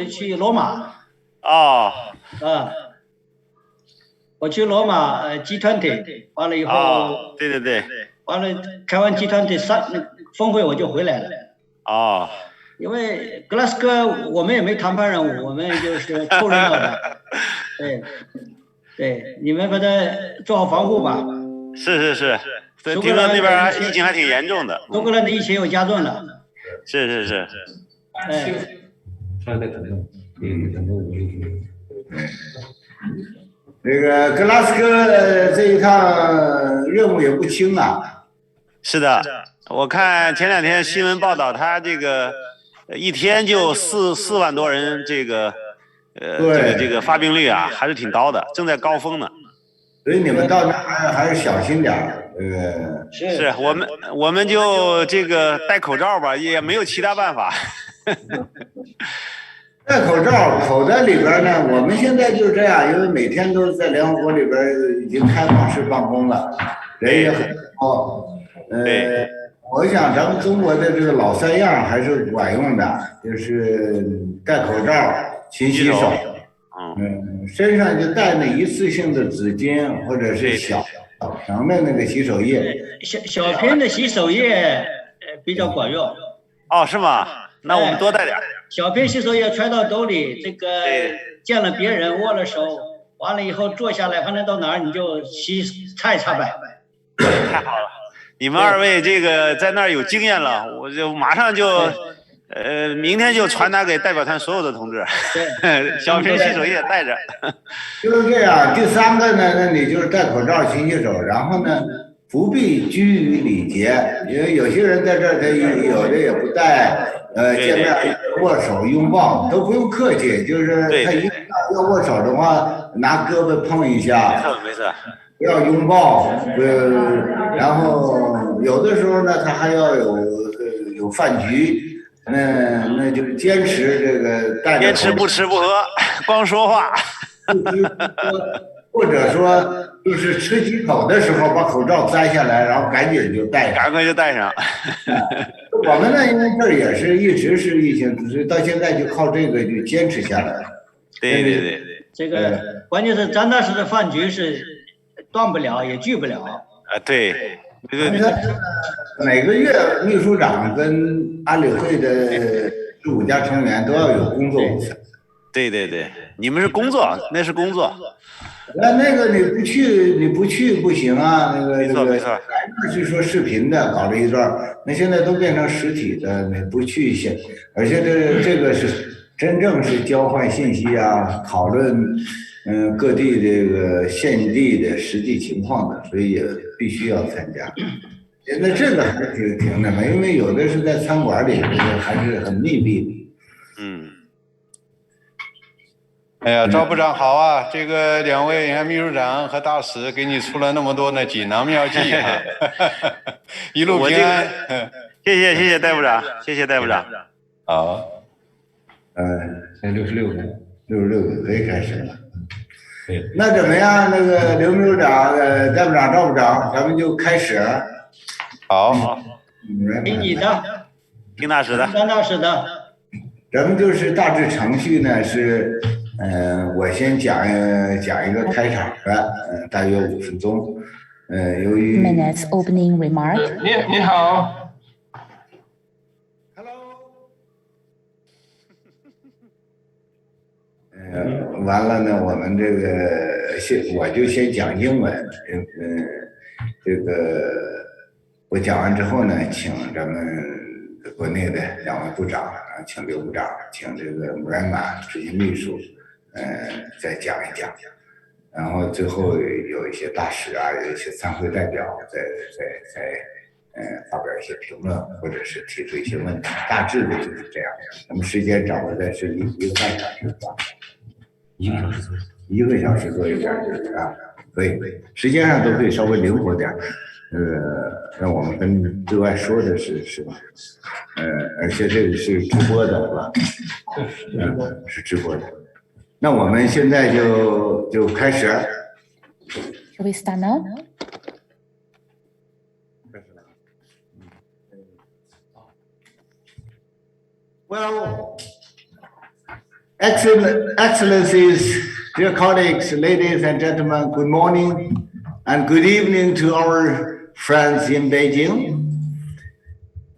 去罗马哦啊，我去罗马G20，完了以后，哦，对对对，完了开完 G20峰会我就回来了。哦，因为格拉斯哥我们也没谈判任务，我们就是凑热闹的。对对，你们把它做好防护吧。是是是，苏格听说那兰的边疫情还挺严重的。苏格兰的疫情又加重了。是是是，哎，这个格拉斯哥这一趟任务也不轻啊。是的，我看前2天新闻报道，他这个一天就4万多人，这个发病率啊，还是挺高的，正在高峰呢。所以你们到那还是小心点儿。是我们就这个戴口罩吧，也没有其他办法。戴口罩，口袋里边呢，我们现在就是这样，因为每天都在联合国里边已经开放式办公了，人也很多。我想咱们中国的这个老3样还是管用的，就是戴口罩、勤洗手，身上就带那一次性的纸巾或者是小瓶的那个洗手液。小瓶的洗手液比较管用。哦，是吗？那我们多带点。小瓶洗手液揣到兜里，这个见了别人握了手，完了以后坐下来，反正到哪儿你就擦一擦呗。太好了，你们2位这个在那儿有经验了，我就马上就明天就传达给代表团所有的同志。小瓶洗手液带着。就是这样。第3个呢，那你就是戴口罩、勤洗手，然后呢，不必拘于礼节，因为有些人在这儿，他有的也不戴，见面握手、拥抱都不用客气，就是他一要握手的话，拿胳膊碰一下，没错，不要拥抱，然后有的时候呢，他还要有饭局，那就是坚持这个戴着口罩，坚持不吃不喝，光说话。或者说就是吃几口的时候把口罩摘下来，然后赶紧就戴上，赶快就戴上。我们呢，因为这儿也是一直是疫情，只是到现在就靠这个就坚持下来了。对，这个关键是张大使的饭局是断不了也拒不了。对。每个月秘书长跟安理会的15家成员都要有工作午餐。对，你们是工作，那是工作。那个你不去不行啊。没错。是说视频的搞了一段，那现在都变成实体的，你不去而且这个是真正是交换信息啊，讨论各地这个现地的实际情况的，所以也必须要参加。那这个还是挺那么，因为有的是在餐馆里，这个还是很密闭的。哎呀，赵部长好啊！这个2位，你看秘书长和大使给你出了那么多的锦囊妙计啊，一路平安。谢谢戴部长，谢谢戴部长。好，现在66个可以开始了。那怎么样？那个刘秘书长、戴部长、赵部长，咱们就开始。好，听你的，听大使的，张大使的。咱们就是大致程序呢是，我先讲一个开场的，大约5分钟。由于 minutes opening remark。你好。完了呢，我们这个我就先讲英文，这个我讲完之后呢，请咱们国内的2位部长，请刘部长，请这个穆莱玛执行秘书，再讲一讲，然后最后有一些大使啊，有一些参会代表再发表一些评论，或者是提出一些问题，大致的就是这样。咱们时间掌握在是1个半小时吧，1个小时多一点就是啊，可以，时间上都可以稍微灵活点，让我们跟对外说的是吧？而且这个是直播的，是吧？是直播的。那我们现在就开始。Shall we start now? Well, Excellencies, dear colleagues, ladies and gentlemen, good morning and good evening to our friends in Beijing.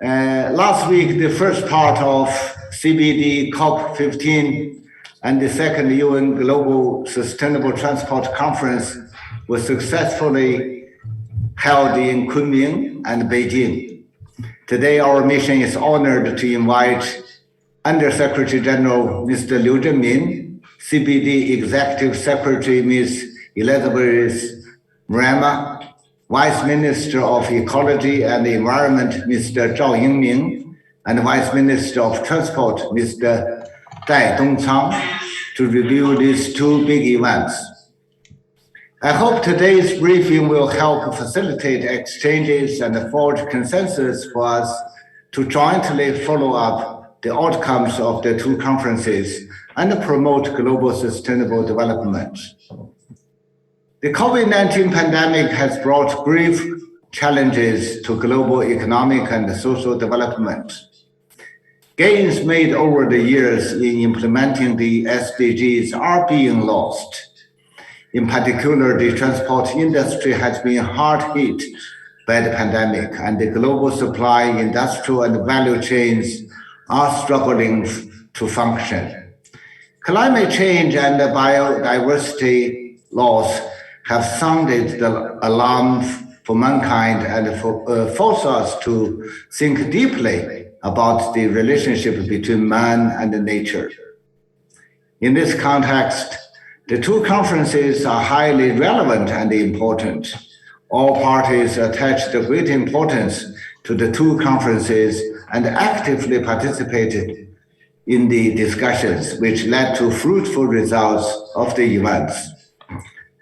Last week, the first part of CBD COP15 and the second UN Global Sustainable Transport Conference was successfully held in Kunming and Beijing. Today, our mission is honored to invite Undersecretary General Mr. Liu Zhenmin, CBD Executive Secretary Ms. Elizabeth Mrema, Vice Minister of Ecology and Environment Mr. Zhao Yingming, and Vice Minister of Transport Mr. Dai Dongcang to review these two big events. I hope today's briefing will help facilitate exchanges and forge consensus for us to jointly follow up the outcomes of the two conferences and promote global sustainable development. The COVID-19 pandemic has brought grave challenges to global economic and social development. Gains made over the years in implementing the SDGs are being lost. In particular, the transport industry has been hard hit by the pandemic, and the global supply, industrial, and value chains are struggling to function. Climate change and biodiversity loss have sounded the alarm for mankind and force us to think deeply about the relationship between man and nature. In this context, the two conferences are highly relevant and important. All parties attached great importance to the two conferences and actively participated in the discussions, which led to fruitful results of the events.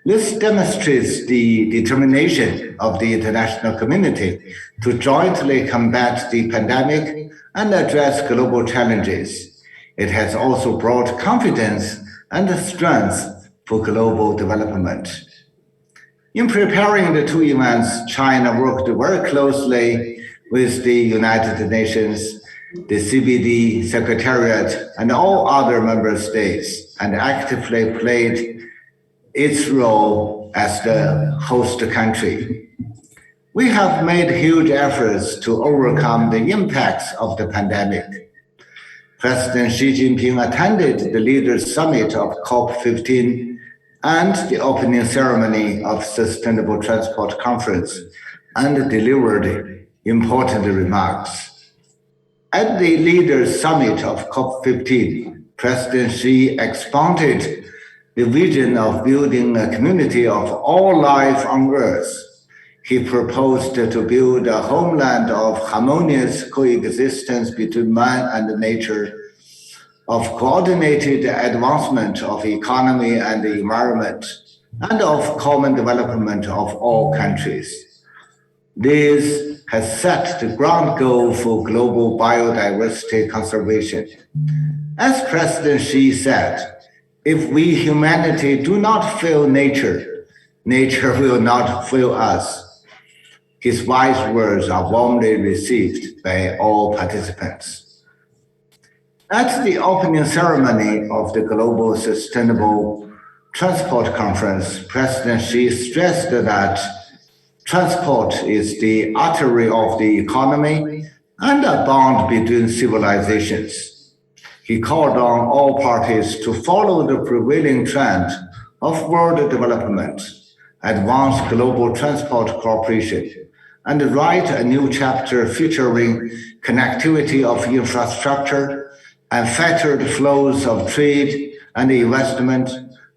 This demonstrates the determination of the international community to jointly combat the pandemic and address global challenges. It has also brought confidence and strength for global development. In preparing the two events, China worked very closely with the United Nations, the CBD Secretariat, and all other member states, and actively played its role as the host country. We have made huge efforts to overcome the impacts of the pandemic. President Xi Jinping attended the Leaders' Summit of COP15 and the opening ceremony of Sustainable Transport Conference and delivered important remarks. At the Leaders' Summit of COP15, President Xi expounded the vision of building a community of all life on Earth. He proposed to build a homeland of harmonious coexistence between man and nature, of coordinated advancement of economy and the environment, and of common development of all countries. This has set the ground goal for global biodiversity conservation. As President Xi said, if we humanity do not feel nature, nature will not feel us. His wise words are warmly received by all participants. At the opening ceremony of the Global Sustainable Transport Conference, President Xi stressed that transport is the artery of the economy and a bond between civilizations. He called on all parties to follow the prevailing trend of world development, advance global transport cooperation, and write a new chapter featuring connectivity of infrastructure, unfettered flows of trade and investment,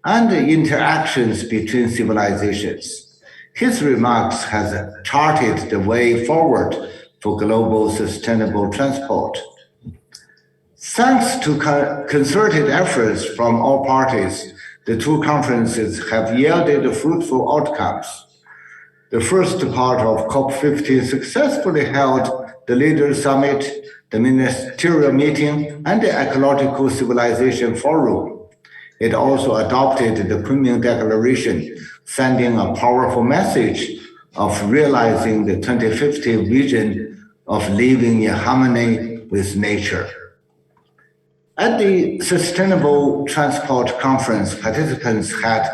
and interactions between civilizations. His remarks have charted the way forward for global sustainable transport. Thanks to concerted efforts from all parties, the two conferences have yielded fruitful outcomes. The first part of COP15 successfully held the Leaders' Summit, the Ministerial Meeting, and the Ecological Civilization Forum. It also adopted the Kunming Declaration, sending a powerful message of realizing the 2050 vision of living in harmony with nature. At the Sustainable Transport Conference, participants had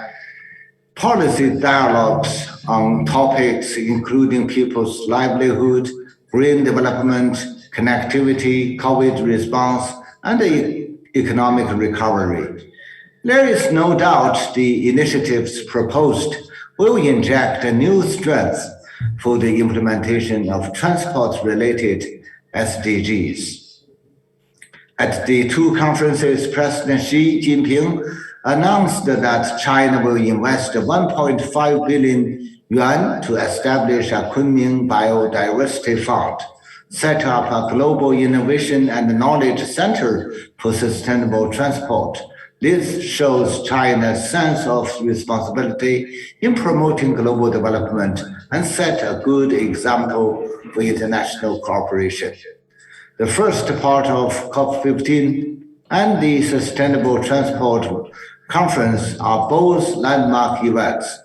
policy dialogues on topics including people's livelihood, green development, connectivity, COVID response, and economic recovery. There is no doubt the initiatives proposed will inject a new strength for the implementation of transport-related SDGs. At the two conferences, President Xi Jinping announced that China will invest 1.5 billion yuan to establish a Kunming Biodiversity Fund, set up a global innovation and knowledge center for sustainable transport. This shows China's sense of responsibility in promoting global development and set a good example for international cooperation. The first part of COP15 and the Sustainable Transport Conference are both landmark events.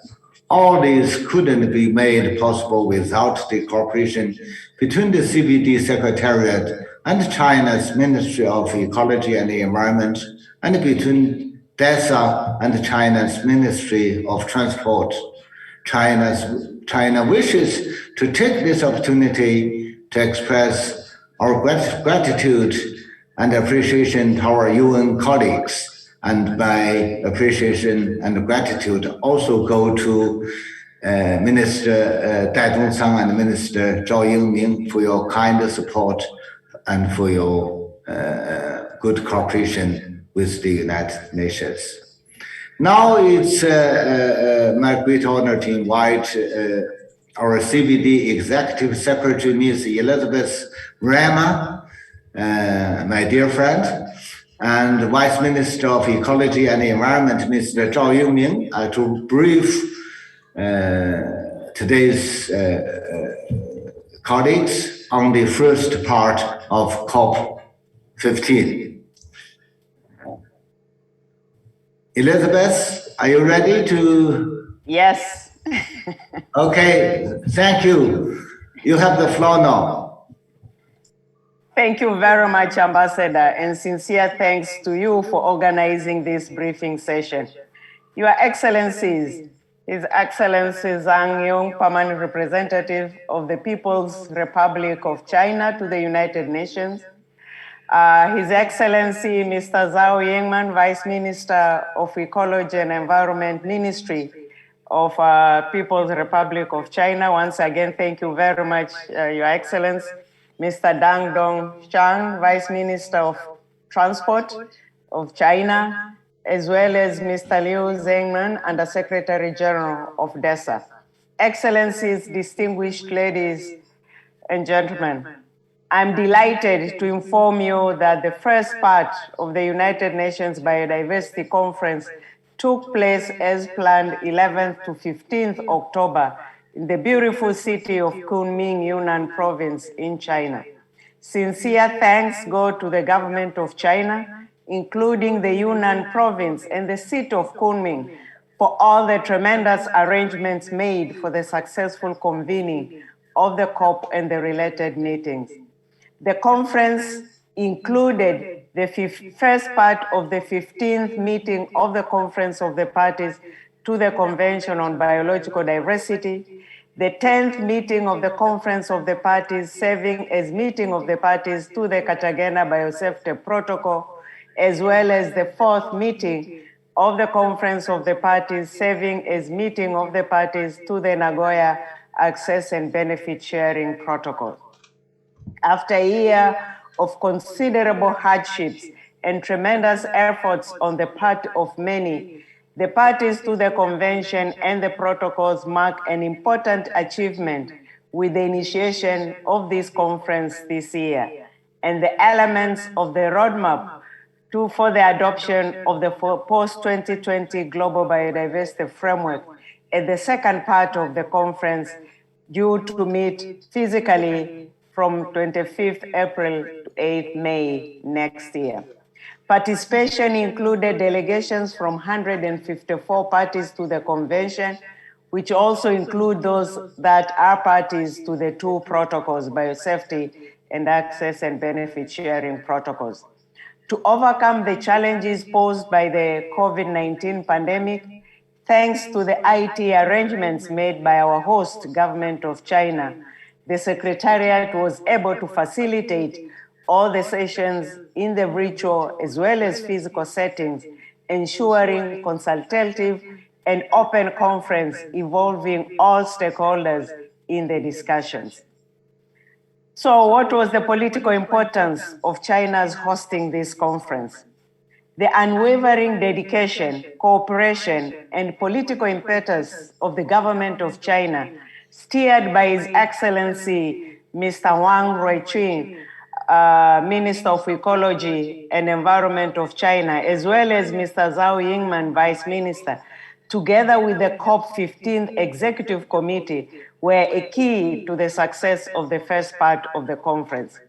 All these couldn't be made possible without the cooperation between the CBD Secretariat and China's Ministry of Ecology and the Environment, and between DESA and China's Ministry of Transport. China wishes to take this opportunity to express our gratitude and appreciation to our UN colleagues. And my appreciation and gratitude also go to Minister Dai Zhongcang and Minister Zhao Yingming for your kind support and for your good cooperation with the United Nations. Now it's my great honor to invite our CBD Executive Secretary, Ms. Elizabeth Rama, my dear friend, and Vice Minister of Ecology and Environment, Mr. Zhao Yingming, to brief today's colleagues on the first part of COP15. Elizabeth, are you ready to? Yes. Okay, thank you. You have the floor now. Thank you very much, Ambassador, and sincere thanks to you for organizing this briefing session. Your Excellencies, His Excellency Zhang Yong, Permanent Representative of the People's Republic of China to the United Nations, His Excellency Mr. Zhao Yingman, Vice Minister of Ecology and Environment Ministry of People's Republic of China. Once again, thank you very much, Your Excellency. Mr. Dang Dongxiang, Vice Minister of Transport of China, as well as Mr. Liu Zhengman, Under Secretary General of DESA. Excellencies, distinguished ladies and gentlemen, I'm delighted to inform you that the first part of the United Nations Biodiversity Conference took place as planned 11th to 15th October in the beautiful city of Kunming, Yunnan province in China. Sincere thanks go to the government of China, including the Yunnan province and the city of Kunming, for all the tremendous arrangements made for the successful convening of the COP and the related meetings. The conference included the first part of the 15th meeting of the Conference of the Parties to the Convention on Biological Diversity, the 10th meeting of the Conference of the Parties serving as meeting of the parties to the Cartagena Biosafety Protocol, as well as the 4th meeting of the Conference of the Parties serving as meeting of the parties to the Nagoya Access and Benefit Sharing Protocol. After a year of considerable hardships and tremendous efforts on the part of many, the parties to the convention and the protocols mark an important achievement with the initiation of this conference this year, and the elements of the roadmap for the adoption of the post-2020 Global Biodiversity Framework at the second part of the conference, due to meet physically from 25th April to 8th May next year. Participation included delegations from 154 parties to the convention, which also include those that are parties to the two protocols, biosafety and access and benefit sharing protocols. to overcome the challenges posed by the COVID-19 pandemic, thanks to the IT arrangements made by our host government of China, the Secretariat was able to facilitate all the sessions in the virtual as well as physical settings, ensuring consultative and open conference involving all stakeholders in the discussions. So what was the political importance of China's hosting this conference? The unwavering dedication, cooperation, and political impetus of the government of China, steered by His Excellency Mr. Wang Ruiqun, Minister of Ecology and Environment of China, as well as Mr. Zhao Yingman, Vice Minister, together with the COP15 Executive Committee, were a key to the success of the first part of the conference.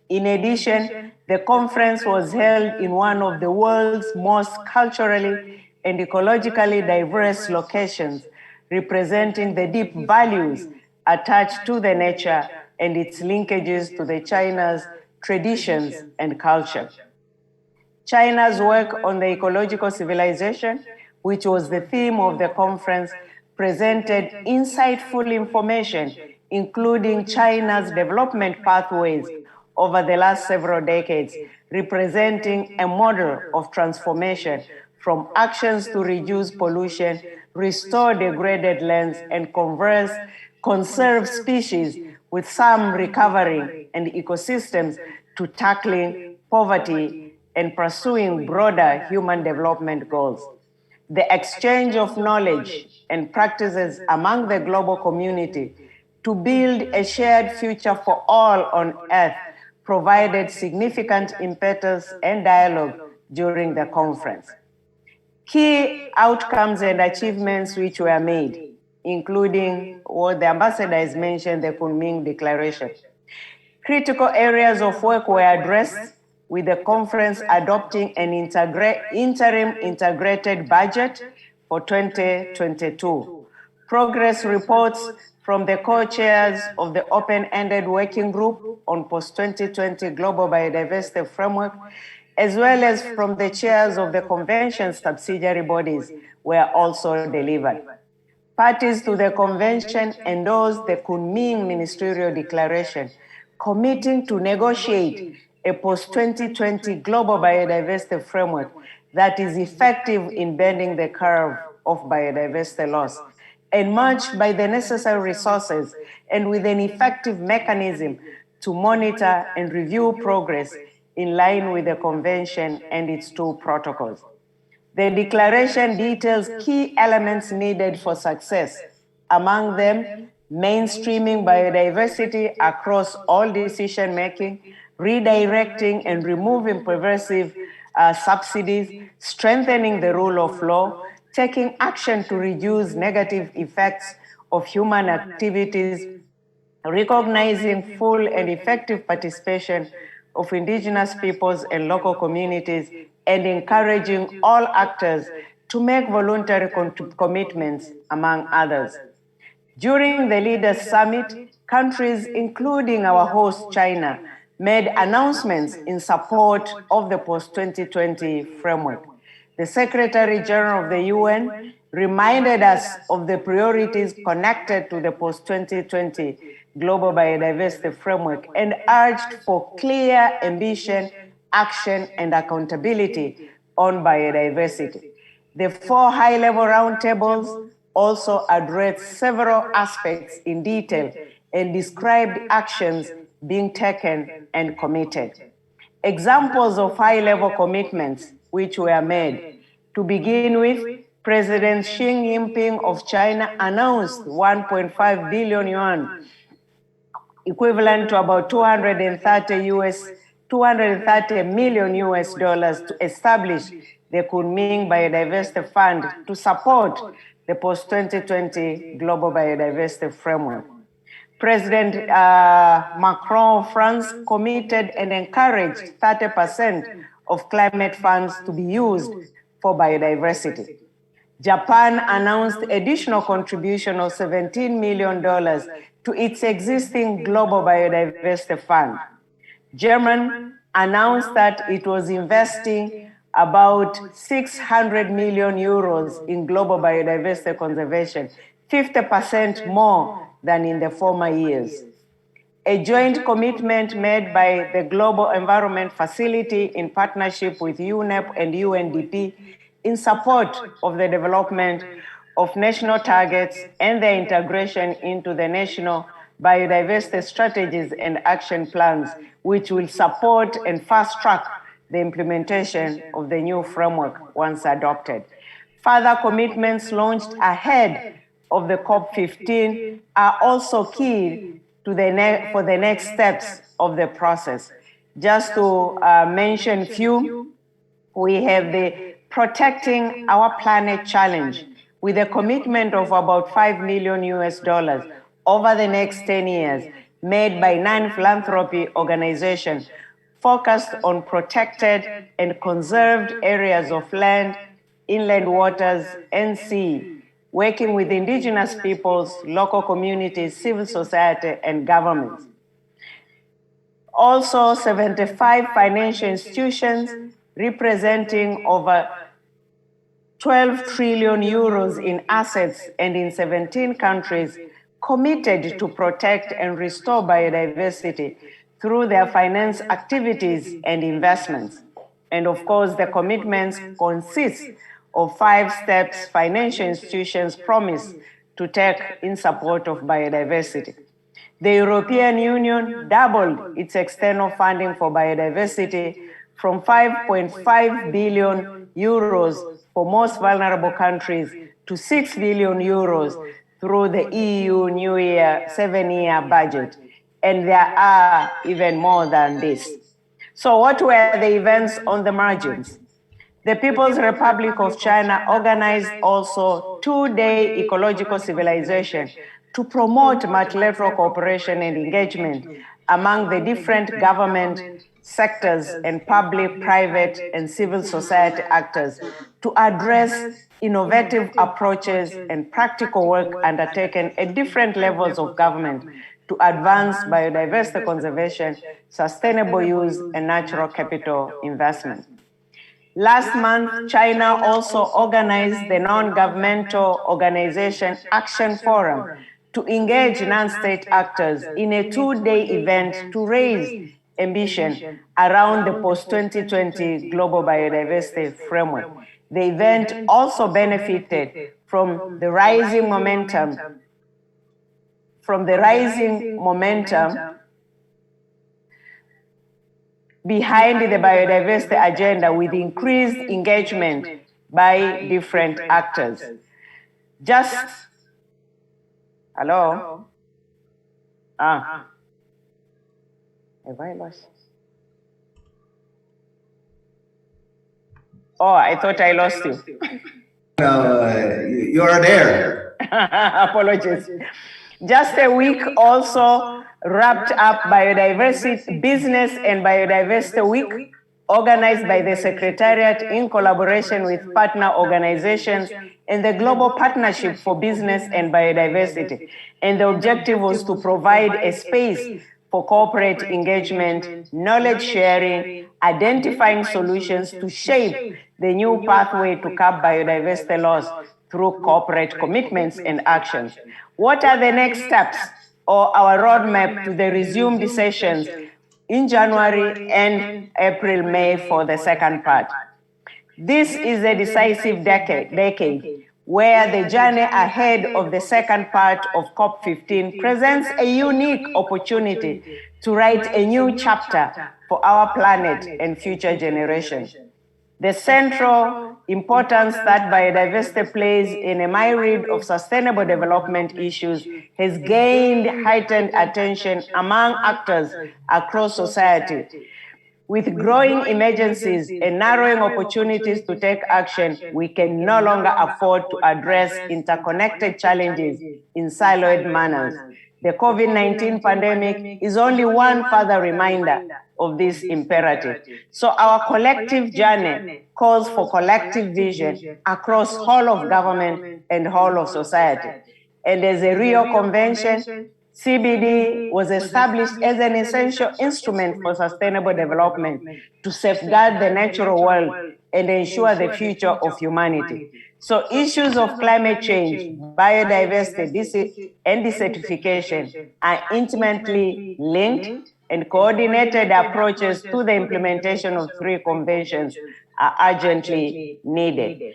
In addition, the conference was held in one of the world's most culturally and ecologically diverse locations, representing the deep values attached to the nature and its linkages to the China's traditions and culture. China's work on the ecological civilization, which was the theme of the conference, presented insightful information, including China's development pathways over the last several decades, representing a model of transformation from actions to reduce pollution, restore degraded lands, and conserve species, with some recovering, and ecosystems to tackling poverty and pursuing broader human development goals. The exchange of knowledge and practices among the global community to build a shared future for all on Earth provided significant impetus and dialogue during the conference. Key outcomes and achievements which were made, including what the ambassador has mentioned, the Kunming Declaration. Critical areas of work were addressed, with the conference adopting an interim integrated budget for 2022. Progress reports from the co-chairs of the open-ended working group on post-2020 global biodiversity framework, as well as from the chairs of the convention's subsidiary bodies, were also delivered. Parties to the convention endorsed the Kunming Ministerial Declaration, committing to negotiate a post-2020 global biodiversity framework that is effective in bending the curve of biodiversity loss, and matched by the necessary resources and with an effective mechanism to monitor and review progress in line with the convention and its two protocols. The declaration details key elements needed for success, among them mainstreaming biodiversity across all decision-making, redirecting and removing pervasive subsidies, strengthening the rule of law, taking action to reduce negative effects of human activities, recognizing full and effective participation of indigenous peoples and local communities, and encouraging all actors to make voluntary commitments, among others. During the Leaders' Summit, countries, including our host China, made announcements in support of the post-2020 framework. The Secretary General of the UN reminded us of the priorities connected to the post-2020 global biodiversity framework and urged for clear ambition, action, and accountability on biodiversity. The 4 high-level roundtables also addressed several aspects in detail and described actions being taken and committed. Examples of high-level commitments which were made. To begin with, President Xi Jinping of China announced 1.5 billion yuan, equivalent to about 230 million US dollars, to establish the Kunming Biodiversity Fund to support the post-2020 global biodiversity framework. President Macron of France committed and encouraged 30% of climate funds to be used for biodiversity. Japan announced additional contribution of $17 million to its existing global biodiversity fund. Germany announced that it was investing about 600 million euros in global biodiversity conservation, 50% more than in the former years. A joint commitment made by the Global Environment Facility in partnership with UNEP and UNDP in support of the development of national targets and their integration into the national biodiversity strategies and action plans, which will support and fast-track the implementation of the new framework once adopted. Further commitments launched ahead of the COP15 are also key to for the next steps of the process. Just to mention few, we have the Protecting Our Planet Challenge with a commitment of about $5 million over the next 10 years, made by 9 philanthropy organizations focused on protected and conserved areas of land, inland waters, and sea, working with indigenous peoples, local communities, civil society, and governments. Also, 75 financial institutions representing over 12 trillion euros in assets and in 17 countries committed to protect and restore biodiversity through their finance activities and investments. And of course, the commitments consist of 5 steps financial institutions promise to take in support of biodiversity. The European Union doubled its external funding for biodiversity from 5.5 billion euros for most vulnerable countries to 6 billion euros through the EU New Year 7-year budget. And there are even more than this. So what were the events on the margins? The People's Republic of China organized also 2-day ecological civilization to promote multilateral cooperation and engagement among the different government sectors and public, private, and civil society actors to address innovative approaches and practical work undertaken at different levels of government to advance biodiversity conservation, sustainable use, and natural capital investment. Last month, China also organized the non-governmental organization Action Forum to engage non-state actors in a 2-day event to raise ambition around the post-2020 global biodiversity framework. The event also benefited from the rising momentum behind the biodiversity agenda with increased engagement by different actors. Hello? Have I lost? Oh, I thought I lost you. You are there. Apologies. Just a week also wrapped up Biodiversity Business and Biodiversity Week, organized by the Secretariat in collaboration with partner organizations and the Global Partnership for Business and Biodiversity. And the objective was to provide a space for corporate engagement, knowledge sharing, identifying solutions to shape the new pathway to cap biodiversity loss through corporate commitments and actions. What are the next steps or our roadmap to the resumed sessions in January and April, May for the second part? This is a decisive decade where the journey ahead of the second part of COP15 presents a unique opportunity to write a new chapter for our planet and future generations. The central importance that biodiversity plays in a myriad of sustainable development issues has gained heightened attention among actors across society. With growing emergencies and narrowing opportunities to take action, we can no longer afford to address interconnected challenges in siloed manners. The COVID-19 pandemic is only one further reminder of this imperative. So our collective journey calls for collective vision across whole of government and whole of society. And as a Rio Convention CBD was established as an essential instrument for sustainable development to safeguard the natural world and ensure the future of humanity. So issues of climate change, biodiversity, and desertification are intimately linked, and coordinated approaches to the implementation of 3 conventions are urgently needed.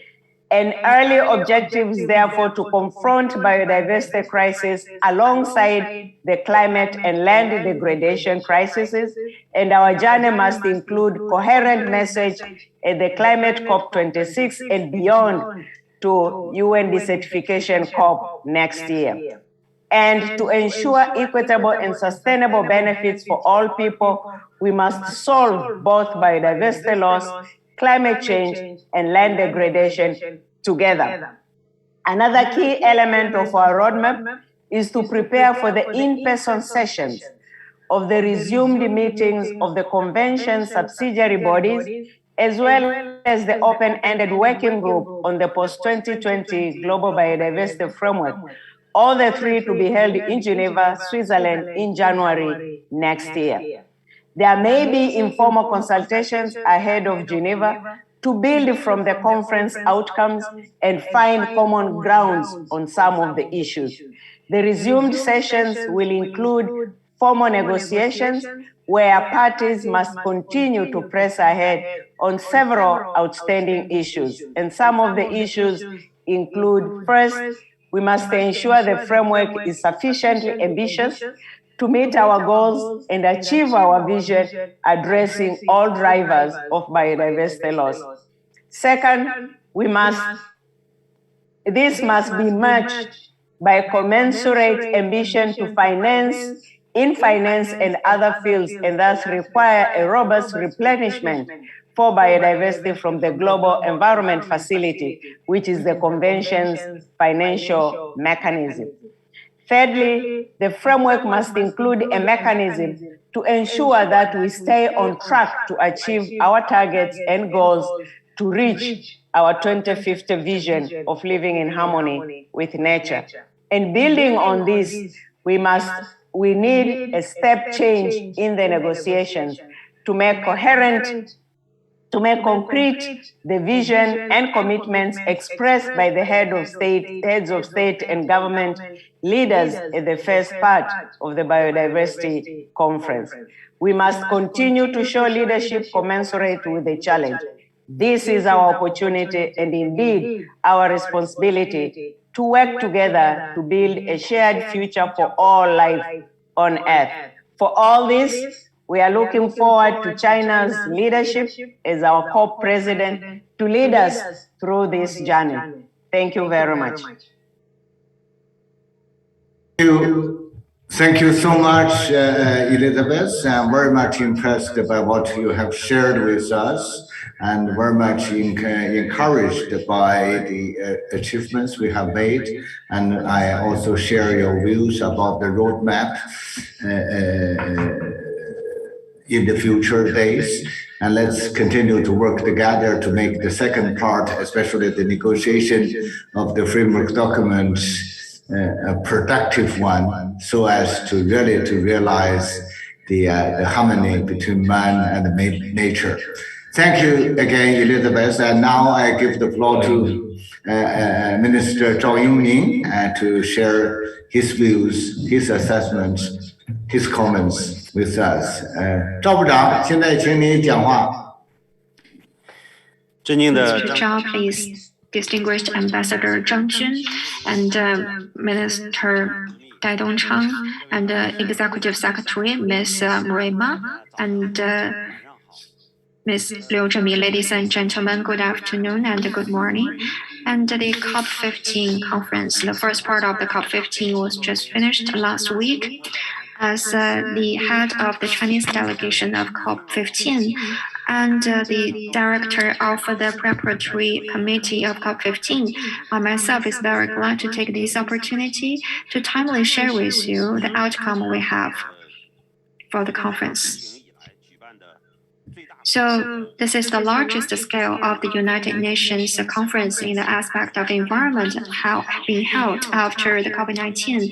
An early objective is therefore to confront biodiversity crisis alongside the climate and land degradation crises, and our journey must include coherent message at the climate COP26 and beyond to UN desertification COP next year. And to ensure equitable and sustainable benefits for all people, we must solve both biodiversity loss, climate change, and land degradation together. Another key element of our roadmap is to prepare for the in-person sessions of the resumed meetings of the Convention subsidiary bodies, as well as the open-ended working group on the post-2020 Global Biodiversity Framework, all the 3 to be held in Geneva, Switzerland in January next year. There may be informal consultations ahead of Geneva to build from the conference outcomes and find common grounds on some of the issues. The resumed sessions will include formal negotiations where parties must continue to press ahead on several outstanding issues. And some of the issues include, first, we must ensure the framework is sufficiently ambitious to meet our goals and achieve our vision, addressing all drivers of biodiversity loss. Second, this must be matched by commensurate ambition to finance, in finance and other fields, and thus require a robust replenishment for biodiversity from the Global Environment Facility, which is the Convention's financial mechanism. Thirdly, the framework must include a mechanism to ensure that we stay on track to achieve our targets and goals to reach our 2050 vision of living in harmony with nature. And building on this, we need a step change in the negotiations to make concrete the vision and commitments expressed by the heads of state and government leaders at the first part of the biodiversity conference. We must continue to show leadership commensurate with the challenge. This is our opportunity and indeed our responsibility to work together to build a shared future for all life on Earth. For all this, we are looking forward to China's leadership as our COP president to lead us through this journey. Thank you very much. Thank you so much, Elizabeth. I'm very much impressed by what you have shared with us and very much encouraged by the achievements we have made. And I also share your views about the roadmap in the future days. And let's continue to work together to make the second part, especially the negotiation of the framework document, a productive one, so as to really to realize the harmony between man and nature. Thank you again, Elizabeth. And now I give the floor to Minister Zhao Yongning to share his views, his assessments, his comments with us. 赵部长，现在请你讲话。尊敬的 Mr. Zhao, please. Distinguished Ambassador Zhang Jun and Minister Dai Dongchang and Executive Secretary Ms. Murema and Ms. Liu Zhemi, ladies and gentlemen, good afternoon and good morning. And the COP15 conference, the first part of the COP15 was just finished last week. As the head of the Chinese delegation of COP15 and the director of the preparatory committee of COP15, I myself is very glad to take this opportunity to timely share with you the outcome we have for the conference. So this is the largest scale of the United Nations conference in the aspect of environment being held after the COVID-19.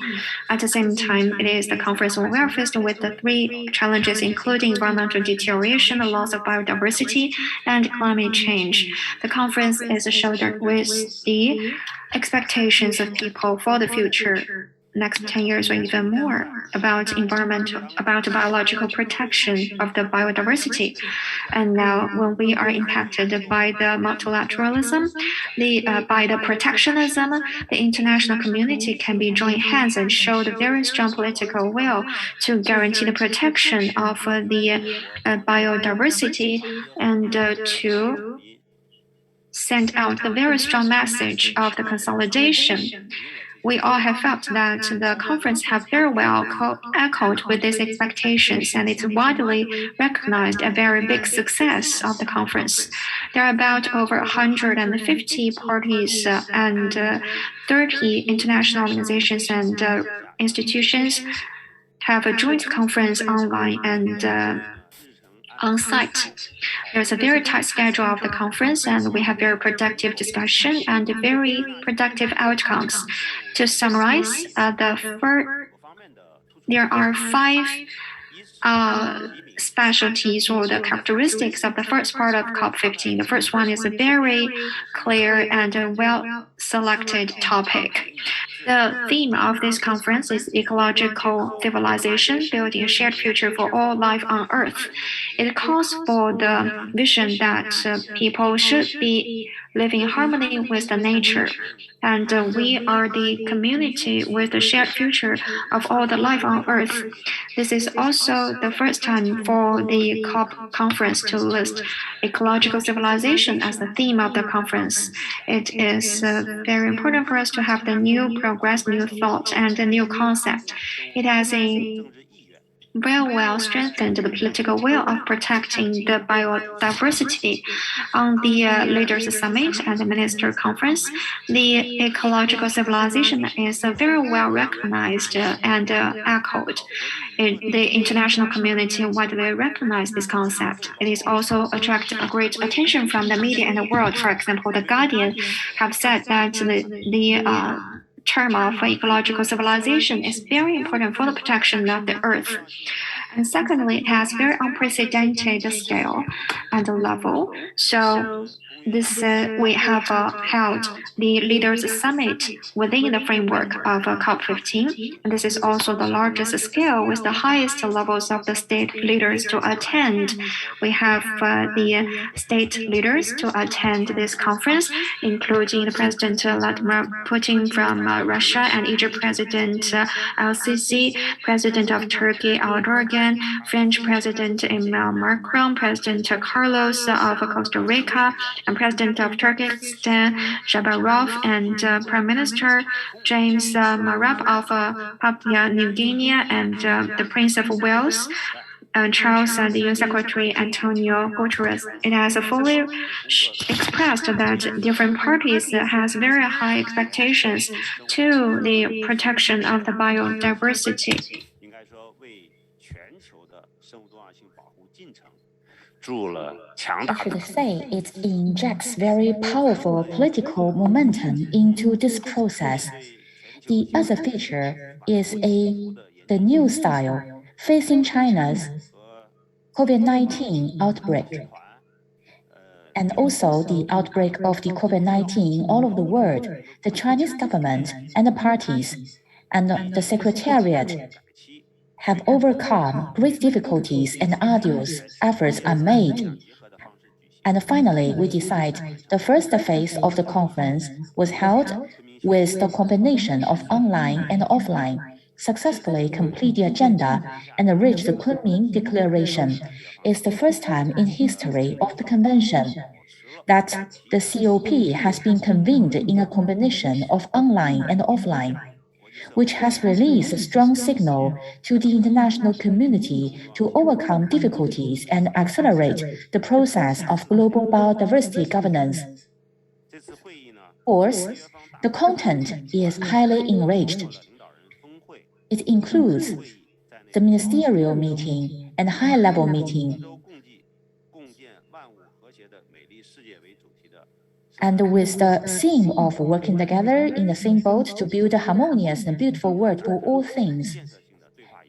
At the same time, it is the conference when we are faced with the three challenges, including environmental deterioration, the loss of biodiversity, and climate change. The conference is shouldered with the expectations of people for the future, next 10 years or even more, about biological protection of the biodiversity. And now when we are impacted by the multilateralism, by the protectionism, the international community can be join hands and show the very strong political will to guarantee the protection of the biodiversity and to send out the very strong message of the consolidation. We all have felt that the conference have very well echoed with these expectations, and it's widely recognized a very big success of the conference. There are about over 150 parties and 30 international organizations and institutions have a joint conference online and on site. There's a very tight schedule of the conference, and we have very productive discussion and very productive outcomes. To summarize, there are 5 specialties or the characteristics of the first part of COP15. The first one is a very clear and well-selected topic. The theme of this conference is ecological civilization, building a shared future for all life on Earth. It calls for the vision that people should be living in harmony with the nature. And we are the community with the shared future of all the life on Earth. This is also the first time for the COP conference to list ecological civilization as the theme of the conference. It is very important for us to have the new progress, new thought, and a new concept. It has a very well strengthened the political will of protecting the biodiversity. On the Leaders Summit and the Minister Conference, the ecological civilization is very well recognized and echoed. The international community widely recognizes this concept. It is also attracted great attention from the media and the world. For example, The Guardian have said that the term of ecological civilization is very important for the protection of the Earth. And secondly, it has very unprecedented scale and level. So this we have held the Leaders Summit within the framework of COP15. And this is also the largest scale with the highest levels of the state leaders to attend. We have the state leaders to attend this conference, including the President Vladimir Putin from Russia and Egypt President al-Sisi, President of Turkey Erdogan, French President Emmanuel Macron, President Carlos of Costa Rica, and President of Turkestan Jabarov, and Prime Minister James Marab of Papua New Guinea, and the Prince of Wales, Charles, and the UN Secretary Antonio Guterres. It has fully expressed that different parties has very high expectations to the protection of the biodiversity. I should say it injects very powerful political momentum into this process. The other feature is the new style facing China's COVID-19 outbreak, and also the outbreak of the COVID-19 all over the world. The Chinese government and the parties and the Secretariat have overcome great difficulties, and arduous efforts are made. And finally, we decide the first phase of the conference was held with the combination of online and offline, successfully complete the agenda and reach the Kunming Declaration. It's the first time in history of the convention that the COP has been convened in a combination of online and offline, which has released a strong signal to the international community to overcome difficulties and accelerate the process of global biodiversity governance. Fourth, the content is highly enriched. It includes the ministerial meeting and high-level meeting, And with the theme of working together in the same boat to build a harmonious and beautiful world for all things.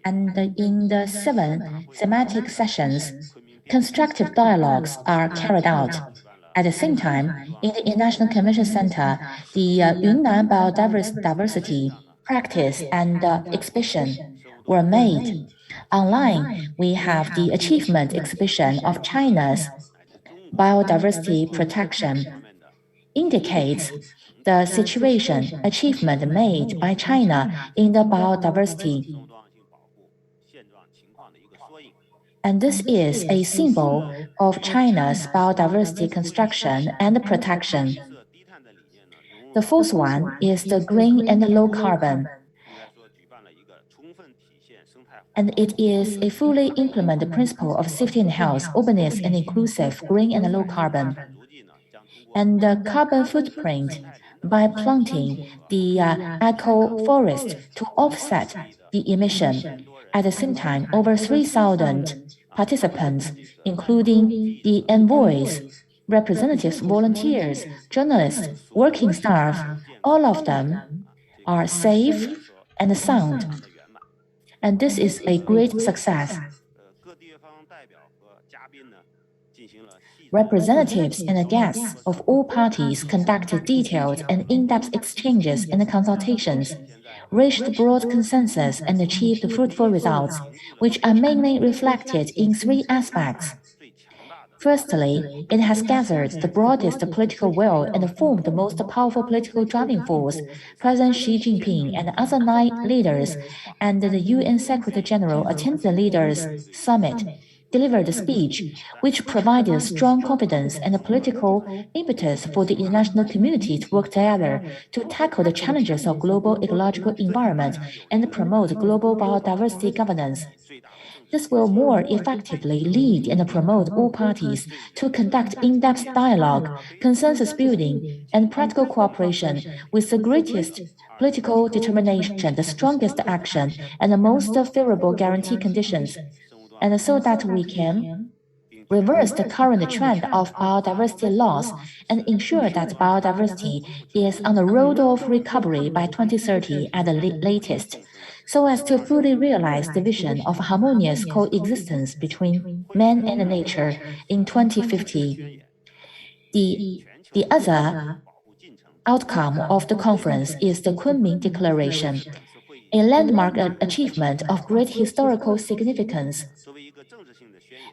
And in the 7 thematic sessions, constructive dialogues are carried out. At the same time, in the International Convention Center, the Yunnan Biodiversity Practice and Exhibition were made. Online, we have the Achievement Exhibition of China's biodiversity protection, indicates the situation achievement made by China in the biodiversity. And this is a symbol of China's biodiversity construction and protection. The fourth one is the green and low carbon. And it is a fully implemented principle of safety and health, openness and inclusive, green and low carbon. And the carbon footprint by planting the eco-forest to offset the emission. At the same time, over 3,000 participants, including the envoys, representatives, volunteers, journalists, working staff, all of them are safe and sound. And this is a great success. Representatives and guests of all parties conducted detailed and in-depth exchanges and consultations, reached broad consensus and achieved fruitful results, which are mainly reflected in 3 aspects. Firstly, it has gathered the broadest political will and formed the most powerful political driving force. President Xi Jinping and other 9 leaders and the UN Secretary General attended the Leaders' Summit, delivered a speech which provided strong confidence and a political impetus for the international community to work together to tackle the challenges of global ecological environment and promote global biodiversity governance. This will more effectively lead and promote all parties to conduct in-depth dialogue, consensus building, and practical cooperation with the greatest political determination, the strongest action, and the most favorable guarantee conditions, and so that we can reverse the current trend of biodiversity loss and ensure that biodiversity is on the road of recovery by 2030 at the latest, so as to fully realize the vision of harmonious coexistence between man and nature in 2050. The other outcome of the conference is the Kunming Declaration, a landmark achievement of great historical significance.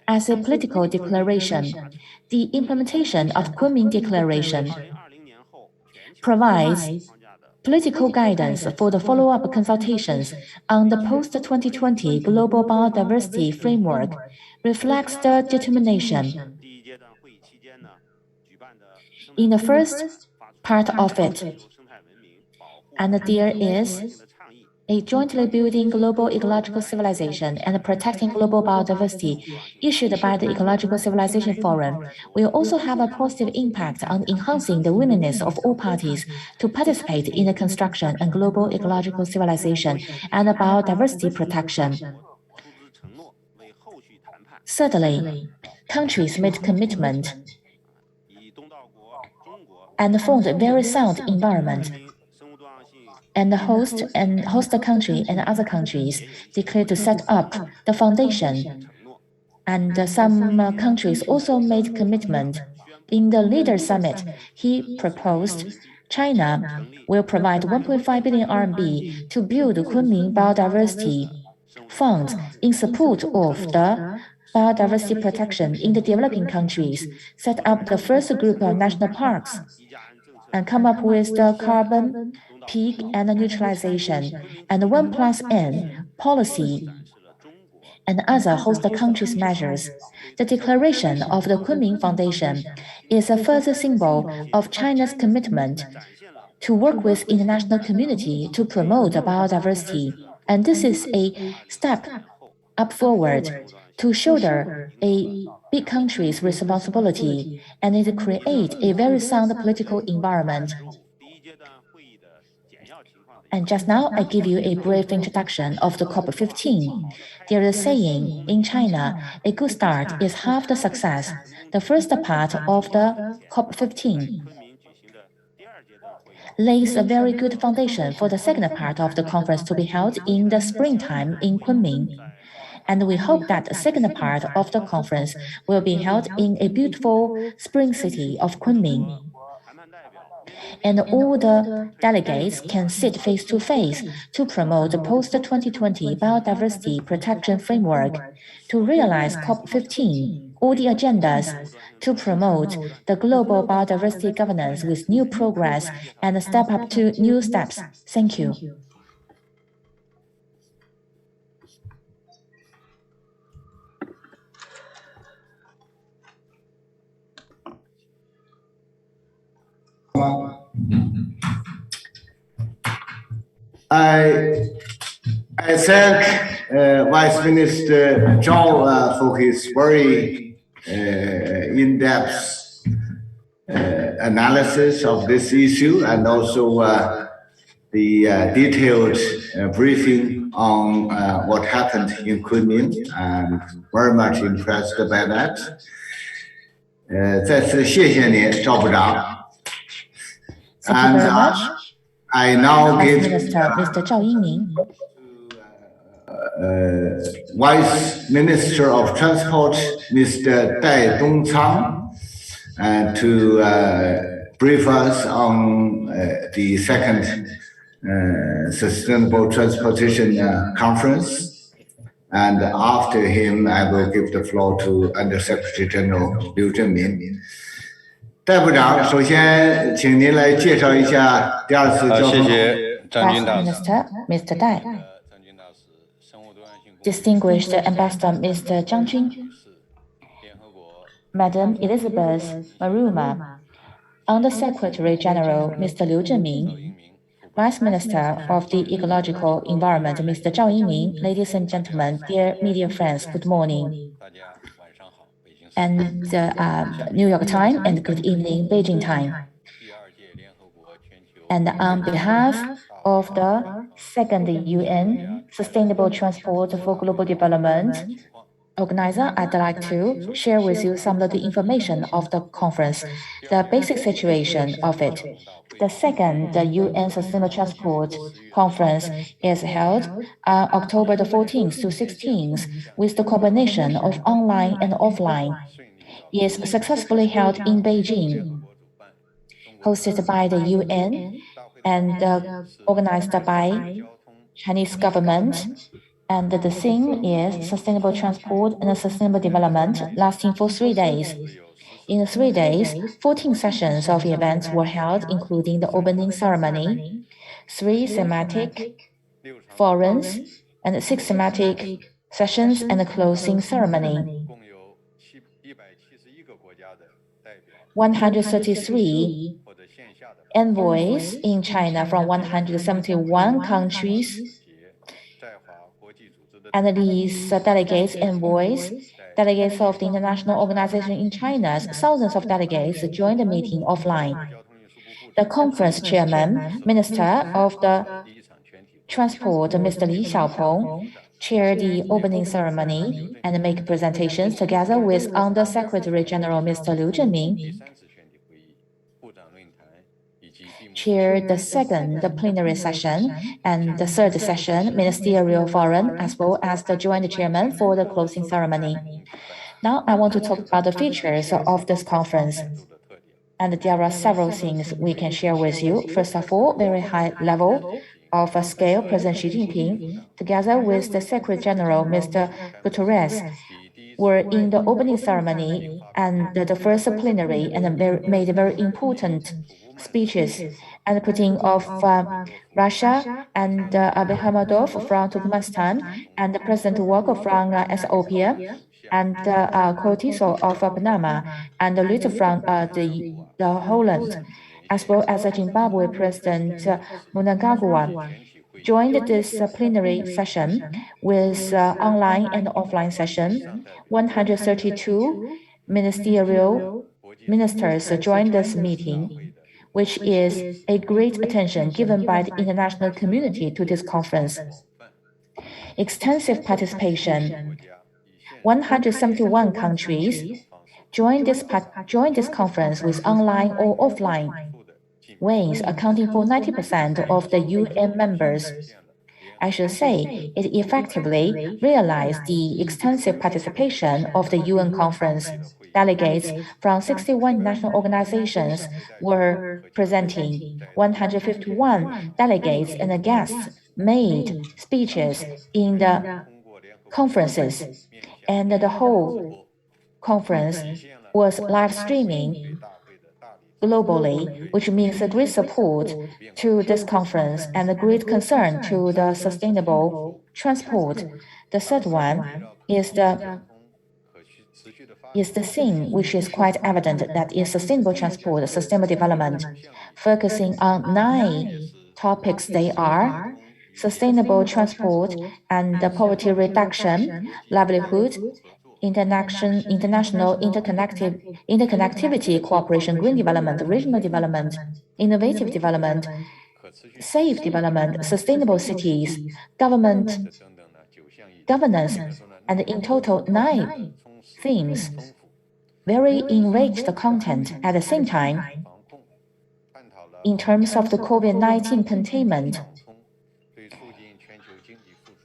As a political declaration, the implementation of Kunming Declaration provides political guidance for the follow-up consultations on the post-2020 global biodiversity framework, reflects the determination. In the first part of it, and there is a jointly building global ecological civilization and protecting global biodiversity issued by the Ecological Civilization Forum will also have a positive impact on enhancing the willingness of all parties to participate in the construction and global ecological civilization and biodiversity protection. Thirdly, countries made commitment and formed a very sound environment. And the host country and other countries declared to set up the foundation. And some countries also made commitment. In the Leaders' Summit, he proposed China will provide 1.5 billion RMB to build the Kunming Biodiversity Fund in support of the biodiversity protection in the developing countries, set up the first group of national parks, and come up with the carbon peak and neutralization and 1+N policy and other host countries' measures. The declaration of the Kunming Foundation is a further symbol of China's commitment to work with international community to promote biodiversity, and this is a step up forward to shoulder a big country's responsibility and it create a very sound political environment. And just now, I give you a brief introduction of the COP15. There is a saying in China, a good start is half the success. The first part of the COP15 lays a very good foundation for the second part of the conference to be held in the springtime in Kunming. And we hope that the second part of the conference will be held in a beautiful spring city of Kunming. And all the delegates can sit face to face to promote the post-2020 biodiversity protection framework, to realize COP15, all the agendas, to promote the global biodiversity governance with new progress and step up to new steps. Thank you. I thank Vice Minister Zhao for his very in-depth analysis of this issue and also the detailed briefing on what happened in Kunming. I'm very much impressed by that. 再次谢谢你，赵部长。 Thank you very much. I now give Minister Mr. Zhao Yingming. Vice Minister of Transport, Mr. Dai Dongcang, to brief us on the second Sustainable Transportation Conference. And after him, I will give the floor to Under-Secretary General Liu Zhenmin. 戴部长，首先请您来介绍一下第二次交通。谢谢张军大使。 Minister Mr. Dai. Distinguished Ambassador Mr. Zhang Jun, Madam Elizabeth Maruma, Under-Secretary General Mr. Liu Zhenmin, Vice Minister of the Ecological Environment Mr. Zhao Yingming, ladies and gentlemen, dear media friends, good morning. And New York time and good evening Beijing time. And on behalf of the second UN Sustainable Transport for Global Development organizer, I'd like to share with you some of the information of the conference, the basic situation of it. The second UN Sustainable Transport Conference is held on October the 14th to 16th with the combination of online and offline. It is successfully held in Beijing, hosted by the UN and organized by Chinese government. And the theme is sustainable transport and sustainable development, lasting for 3 days. In 3 days, 14 sessions of events were held, including the opening ceremony, 3 thematic forums, and 6 thematic sessions and a closing ceremony. 133 envoys in China from 171 countries. And these delegates, envoys, delegates of the international organization in China, thousands of delegates joined the meeting offline. The conference chairman, Minister of the Transport, Mr. Li Xiaopeng, chaired the opening ceremony and make presentations together with Under-Secretary General Mr. Liu Zhenmin, chaired the second plenary session and the third session ministerial forum, as well as the joint chairman for the closing ceremony. Now I want to talk about the features of this conference. And there are several things we can share with you. First of all, very high level of scale, President Xi Jinping, together with the Secretary General, Mr. Guterres, were in the opening ceremony and the first plenary and made very important speeches and putting of Russia and Abdulhamidov from Turkmenistan and President Walker from Ethiopia and Cortizo of Panama and Luther from the Holland, as well as Zimbabwe President Mnangagwa, joined this plenary session with online and offline session. 132 ministerial ministers joined this meeting. which is a great attention given by the international community to this conference. Extensive participation. 171 countries joined this conference with online or offline ways, accounting for 90% of the UN members. I should say, it effectively realized the extensive participation of the UN conference. Delegates from 61 national organizations were presenting. 151 delegates and guests made speeches in the conferences, and the whole conference was live streaming globally, which means a great support to this conference and a great concern to the sustainable transport. The third one is the thing which is quite evident, that is sustainable transport, sustainable development, focusing on 9 topics. They are sustainable transport and poverty reduction, livelihood, international interconnectivity, cooperation, green development, regional development, innovative development, safe development, sustainable cities, governance, and in total 9 themes. Very enriched content. At the same time, in terms of the COVID-19 containment,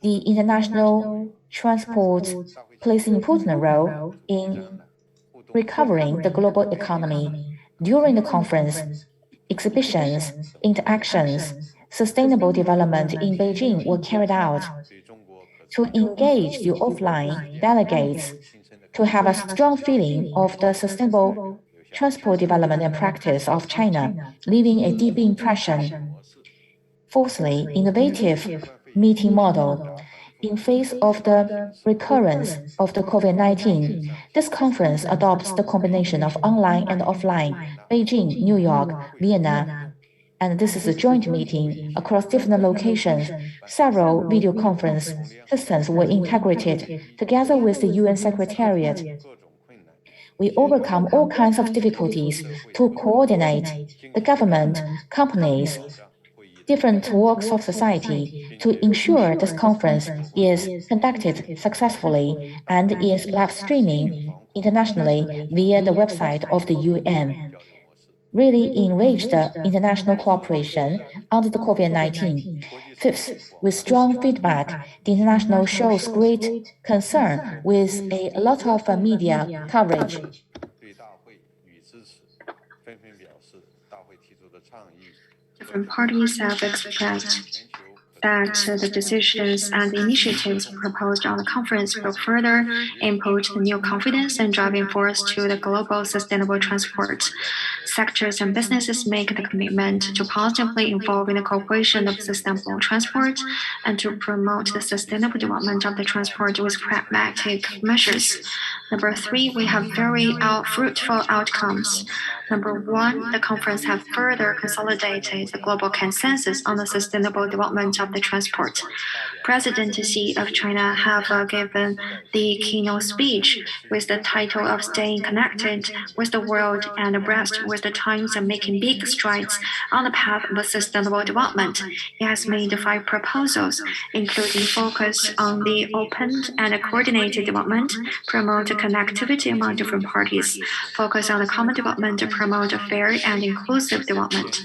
the international transport plays an important role in recovering the global economy. During the conference, exhibitions, interactions, sustainable development in Beijing were carried out to engage the offline delegates to have a strong feeling of the sustainable transport development and practice of China, leaving a deep impression. Fourthly, innovative meeting model. In face of the recurrence of the COVID-19, this conference adopts the combination of online and offline, Beijing, New York, Vienna, and this is a joint meeting across different locations. Several video conference systems were integrated together with the UN Secretariat. We overcome all kinds of difficulties to coordinate the government, companies, different walks of society to ensure this conference is conducted successfully and is live streaming internationally via the website of the UN. Really enriched the international cooperation under the COVID-19. Fifth, with strong feedback, the international shows great concern with a lot of media coverage. Different parties have expressed that the decisions and initiatives proposed on the conference will further input the new confidence and driving force to the global sustainable transport. Sectors and businesses make the commitment to positively involve in the cooperation of sustainable transport and to promote the sustainable development of the transport with pragmatic measures. Number 3, we have very fruitful outcomes. Number 1, the conference have further consolidated the global consensus on the sustainable development of the transport. President Xi of China have given the keynote speech with the title of Staying Connected with the World and Abreast with the Times and Making Big Strides on the Path of Sustainable Development. He has made 5 proposals, including focus on the open and coordinated development, promote connectivity among different parties, focus on the common development to promote a fair and inclusive development.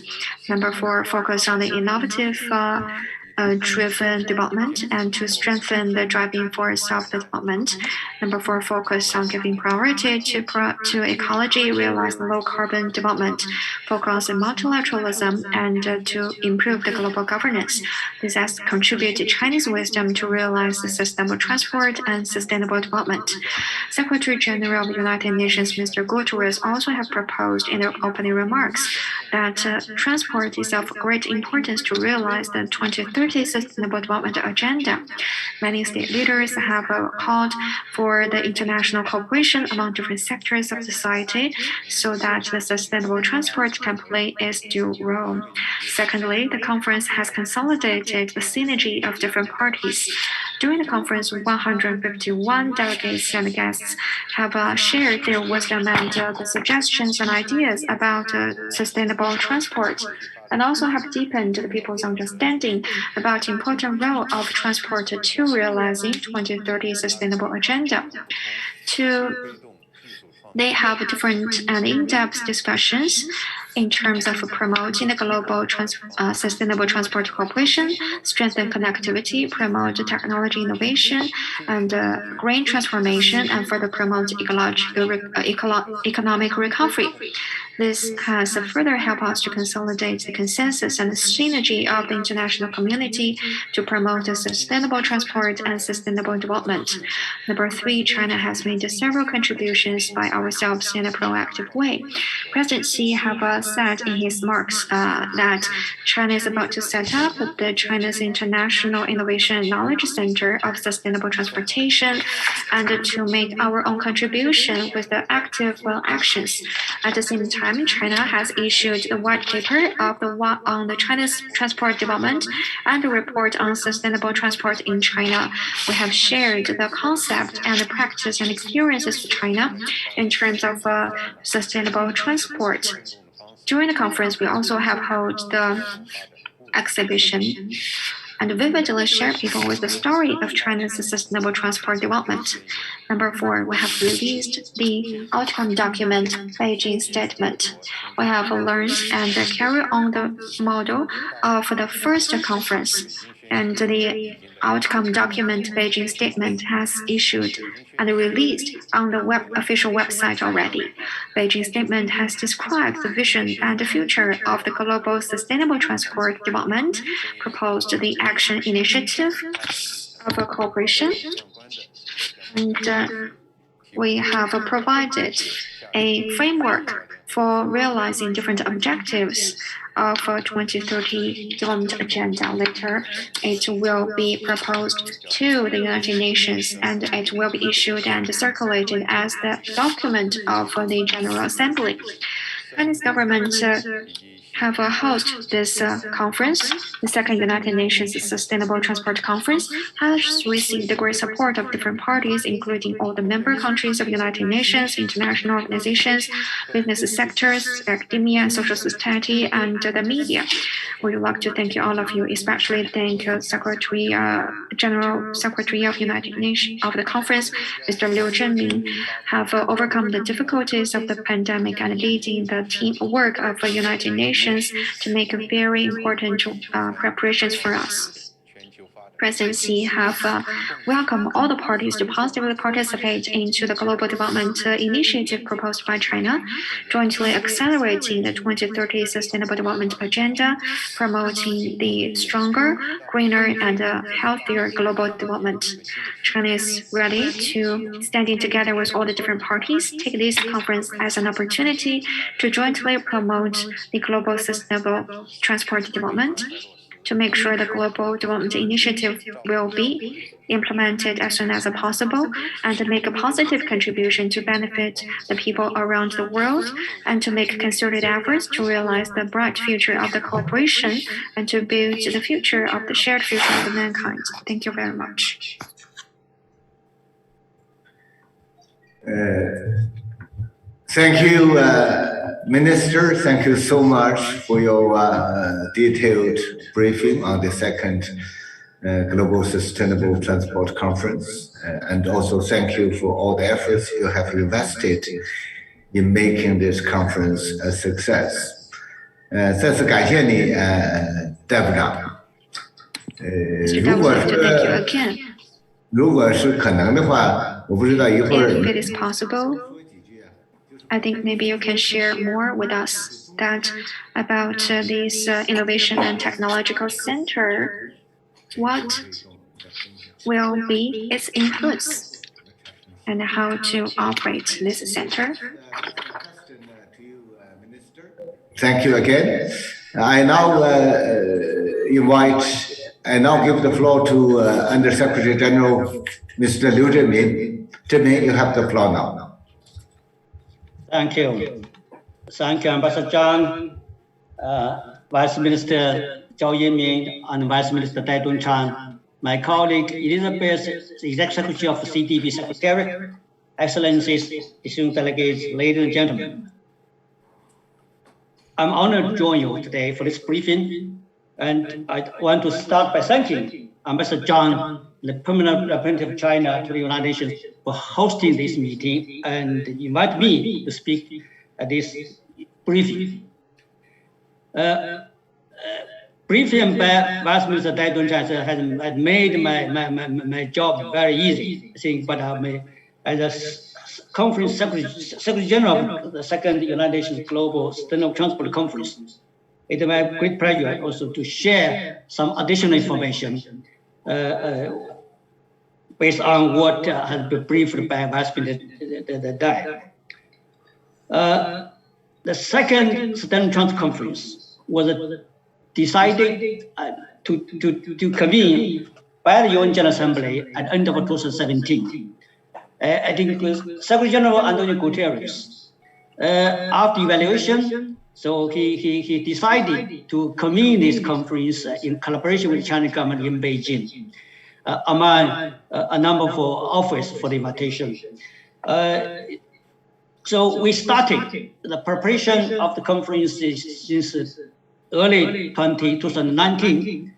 Number 4, focus on the innovative driven development and to strengthen the driving force of the development. Number 4, focus on giving priority to ecology, realize the low carbon development, focus on multilateralism, and to improve the global governance. This has contributed Chinese wisdom to realize the sustainable transport and sustainable development. Secretary General of the United Nations, Mr. Guterres, also have proposed in their opening remarks that transport is of great importance to realize the 2030 Sustainable Development Agenda. Many state leaders have called for the international cooperation among different sectors of society so that the sustainable transport can play its due role. Secondly, the conference has consolidated the synergy of different parties. During the conference, 151 delegates and guests have shared their wisdom and the suggestions and ideas about sustainable transport, and also have deepened the people's understanding about the important role of transport to realizing 2030 sustainable agenda. They have different and in-depth discussions in terms of promoting the global sustainable transport cooperation, strengthen connectivity, promote technology innovation, and green transformation, and further promote economic recovery. This has further helped us to consolidate the consensus and the synergy of the international community to promote sustainable transport and sustainable development. Number 3, China has made several contributions by ourselves in a proactive way. President Xi have said in his remarks that China is about to set up the China's International Innovation and Knowledge Center of Sustainable Transportation, and to make our own contribution with the active actions. At the same time, China has issued a white paper on the China's transport development and a report on sustainable transport in China. We have shared the concept and the practice and experiences of China in terms of sustainable transport. During the conference, we also have held the exhibition and vividly share people with the story of China's sustainable transport development. Number 4, we have released the outcome document, Beijing Statement. We have learned and carry on the model of the first conference, and the outcome document, Beijing Statement, has issued and released on the official website already. Beijing Statement has described the vision and the future of the global sustainable transport development, proposed the action initiative of a cooperation, and we have provided a framework for realizing different objectives of 2030 development agenda. Later, it will be proposed to the United Nations, and it will be issued and circulated as the document of the General Assembly. Chinese government have hosted this conference. The second United Nations Sustainable Transport Conference has received the great support of different parties, including all the member countries of the United Nations, international organizations, business sectors, academia, social society, and the media. We would like to thank all of you, especially thank General Secretary of United Nations of the conference, Mr. Liu Zhenming, have overcome the difficulties of the pandemic and leading the teamwork of the United Nations to make very important preparations for us. President Xi have welcomed all the parties to positively participate into the global development initiative proposed by China, jointly accelerating the 2030 Sustainable Development Agenda, promoting the stronger, greener, and healthier global development. China is ready to standing together with all the different parties, take this conference as an opportunity to jointly promote the global sustainable transport development, to make sure the global development initiative will be implemented as soon as possible, and to make a positive contribution to benefit the people around the world, and to make concerted efforts to realize the bright future of the cooperation, and to build the future of the shared future of mankind. Thank you very much. Thank you, Minister. Thank you so much for your detailed briefing on the second Global Sustainable Transport Conference. And also thank you for all the efforts you have invested in making this conference a success. 再次感谢你，戴部长。如果是可能的话，我不知道一会儿。If it is possible, I think maybe you can share more with us about this Innovation and Technological Center. What will be its influence and how to operate this center? Thank you again. I now give the floor to Under Secretary General Mr. Liu Zhenming. Zhenming, you have the floor now. Thank you. Thank you, Ambassador Zhang, Vice Minister Zhao Yiming, and Vice Minister Dai Dongchang, my colleague Elizabeth, the Executive Secretary of the CDB Secretariat, Excellencies, distinguished delegates, ladies and gentlemen. I'm honored to join you today for this briefing, and I want to start by thanking Ambassador Zhang, the permanent representative of China to the United Nations, for hosting this meeting and invite me to speak at this briefing. Briefing by Vice Minister Dai Dunzhan has made my job very easy, I think, but as a conference Secretary General of the second United Nations Global Sustainable Transport Conference, it is my great pleasure also to share some additional information based on what has been briefed by Vice Minister Dai. The second Sustainable Transport Conference was decided to convene by the UN General Assembly at the end of 2017. I think Secretary General Antonio Guterres, after evaluation, so he decided to convene this conference in collaboration with the Chinese government in Beijing, among a number of offers for the invitation. So we started the preparation of the conference since early 2019,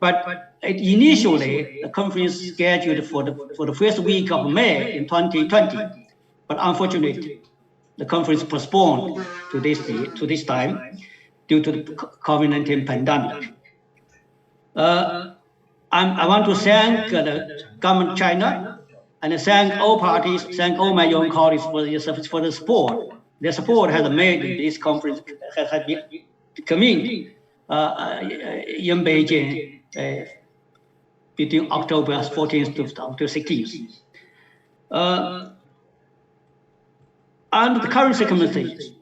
but initially the conference scheduled for the first week of May in 2020, but unfortunately the conference postponed to this time due to the COVID-19 pandemic. I want to thank the government of China and thank all parties, thank all my young colleagues for the support. Their support has made this conference has been convened in Beijing between October 14th to October 16th. Under the current circumstances,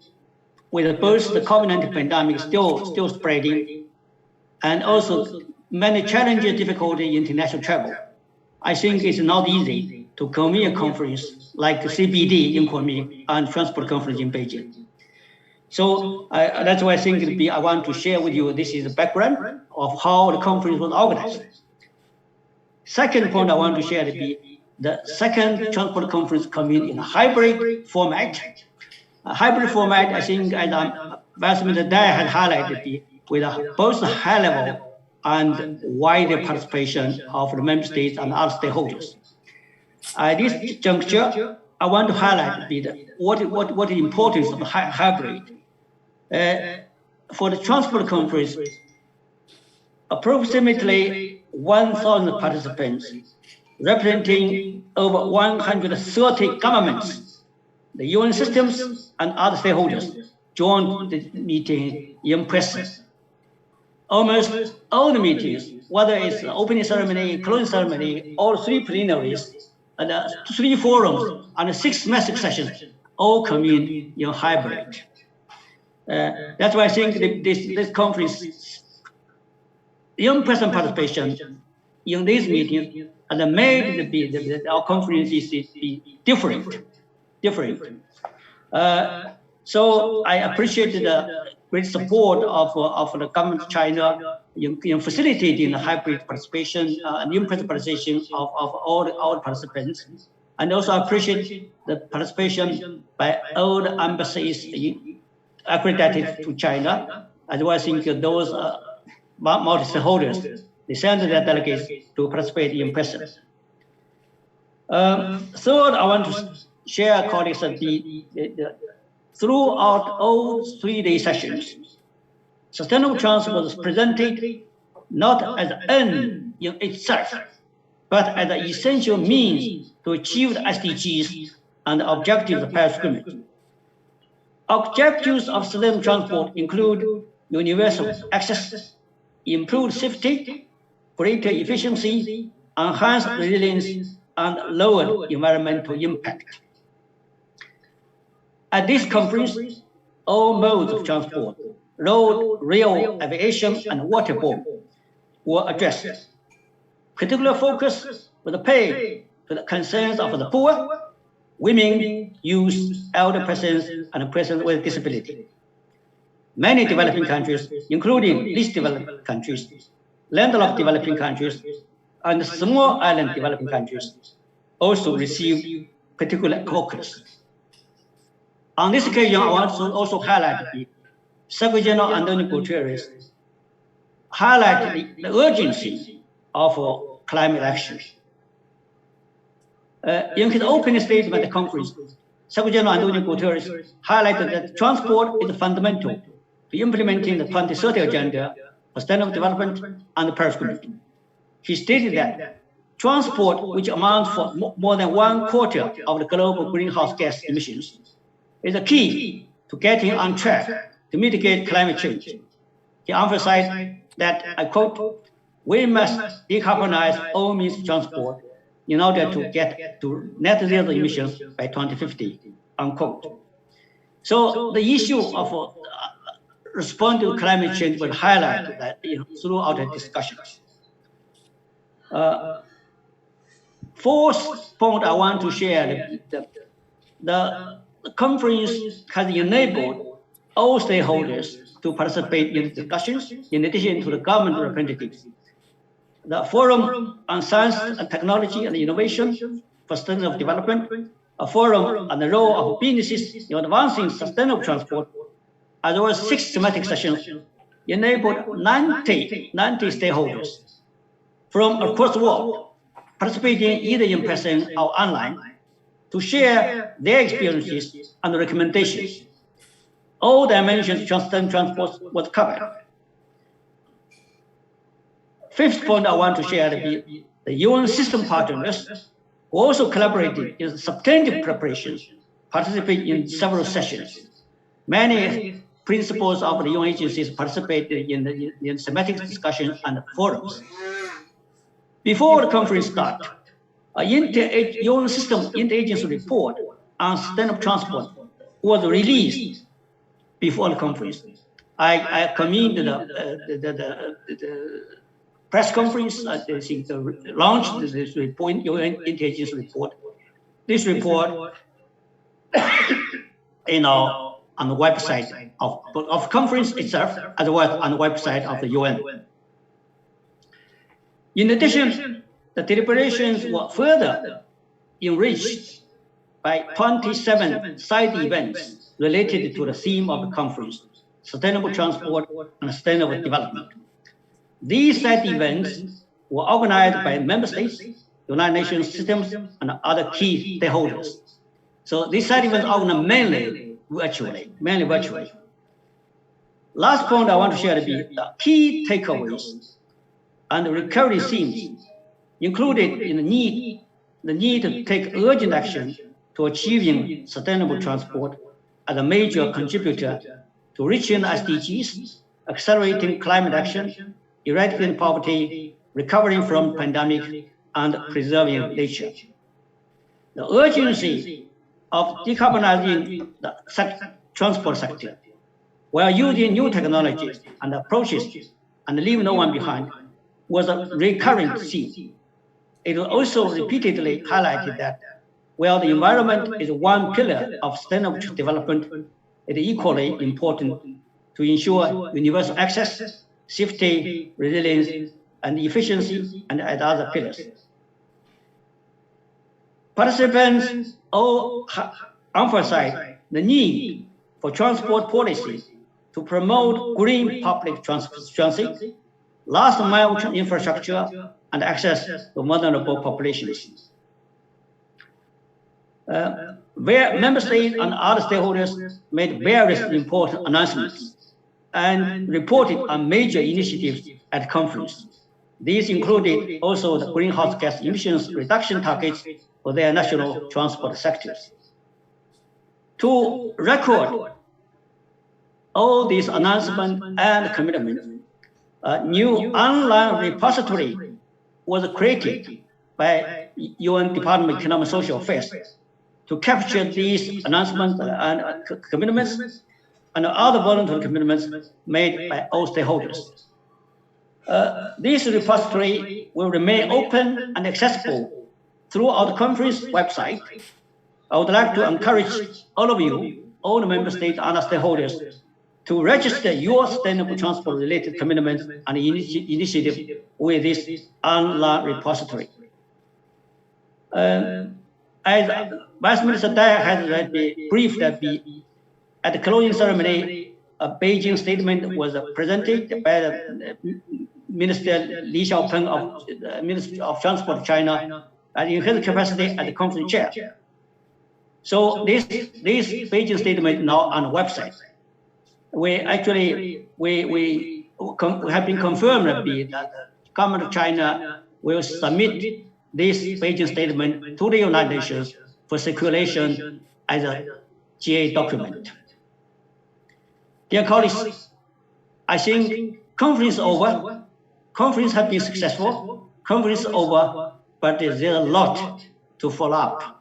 with both the COVID-19 pandemic still spreading and also many challenges, difficulty in international travel, I think it's not easy to convene a conference like CBD in Kunming and transport conference in Beijing. So that's why I think I want to share with you, this is the background of how the conference was organized. Second point I want to share is the second transport conference coming in a hybrid format. A hybrid format, I think, as Vice Minister Dai had highlighted, with both high level and wider participation of the member states and other stakeholders. At this juncture, I want to highlight what the importance of the hybrid. For the transport conference, approximately 1,000 participants, representing over 130 governments, the UN systems, and other stakeholders, joined the meeting in person. Almost all the meetings, whether it's the opening ceremony, closing ceremony, all three plenaries, and 3 forums, and 6 massive sessions, all convened in hybrid. That's why I think this conference, in-person participation in these meetings, and made our conferences be different. So I appreciate the great support of the government of China in facilitating the hybrid participation and in-person participation of all the participants. And also appreciate the participation by all the embassies accredited to China, as well as I think those multi-stakeholders, they send their delegates to participate in person. Third, I want to share, colleagues, that throughout all 3-day sessions, sustainable transport was presented not as an end in itself, but as an essential means to achieve the SDGs and the objectives of Paris Agreement. Objectives of sustainable transport include universal access, improved safety, greater efficiency, enhanced resilience, and lowered environmental impact. At this conference, all modes of transport, road, rail, aviation, and waterborne, were addressed. Particular focus was paid to the concerns of the poor, women, youth, elder persons, and persons with disability. Many developing countries, including least developed countries, landlocked developing countries and small island developing countries also receive particular focus. On this occasion, I want to also highlight the Secretary General Antonio Guterres highlighted the urgency of climate action. In his opening statement at the conference, Secretary General Antonio Guterres highlighted that transport is fundamental to implementing the 2030 Agenda for Sustainable Development and the Paris Agreement. He stated that transport, which amounts for more than 1/4 of the global greenhouse gas emissions, is a key to getting on track to mitigate climate change. He emphasized that, I quote, "We must decarbonize all means of transport in order to get to net zero emissions by 2050, unquote." So the issue of responding to climate change was highlighted throughout the discussions. Fourth point I want to share, the conference has enabled all stakeholders to participate in the discussions, in addition to the government representatives. The Forum on Science and Technology and Innovation for Sustainable Development, a forum on the role of businesses in advancing sustainable transport, as well as 6 thematic sessions, enabled 90 stakeholders from across the world, participating either in person or online, to share their experiences and recommendations. All dimensions of sustainable transport was covered. Fifth point I want to share is the UN system partners who also collaborated in substantive preparations, participate in several sessions. Many principals of the UN agencies participated in thematic discussions and forums. Before the conference started, a UN system interagency report on sustainable transport was released before the conference. I commend the press conference, I think, launched this report, UN interagency report. This report, on the website of conference itself, as well as on the website of the UN. In addition, the deliberations were further enriched by 27 side events related to the theme of the conference, sustainable transport and sustainable development. These side events were organized by member states, United Nations systems, and other key stakeholders. So these side events are organized mainly virtually. Last point I want to share is the key takeaways and recurring themes included in the need to take urgent action to achieving sustainable transport as a major contributor to reaching SDGs, accelerating climate action, eradicating poverty, recovering from pandemic, and preserving nature. The urgency of decarbonizing the transport sector while using new technologies and approaches and leave no one behind was a recurring theme. It was also repeatedly highlighted that while the environment is one pillar of sustainable development, it is equally important to ensure universal access, safety, resilience, and efficiency, and other pillars. Participants all emphasize the need for transport policy to promote green public transit, last mile infrastructure, and access to vulnerable populations. Where member states and other stakeholders made various important announcements and reported on major initiatives at the conference. These included also the greenhouse gas emissions reduction targets for their national transport sectors. To record all these announcements and commitments, a new online repository was created by UN Department of Economic and Social Affairs to capture these announcements and commitments and other voluntary commitments made by all stakeholders. This repository will remain open and accessible throughout the conference website. I would like to encourage all of you, all the member states and stakeholders, to register your sustainable transport-related commitments and initiative with this online repository. As Vice Minister Dai has already briefed at the closing ceremony, a Beijing statement was presented by the Minister Li Xiaopeng of the Ministry of Transport of China, and in his capacity as the conference chair. So this Beijing statement now on the website. We have been confirmed that the government of China will submit this Beijing statement to the United Nations for circulation as a GA document. Dear colleagues, I think conference over. Conference have been successful. Conference over, but there's a lot to follow up.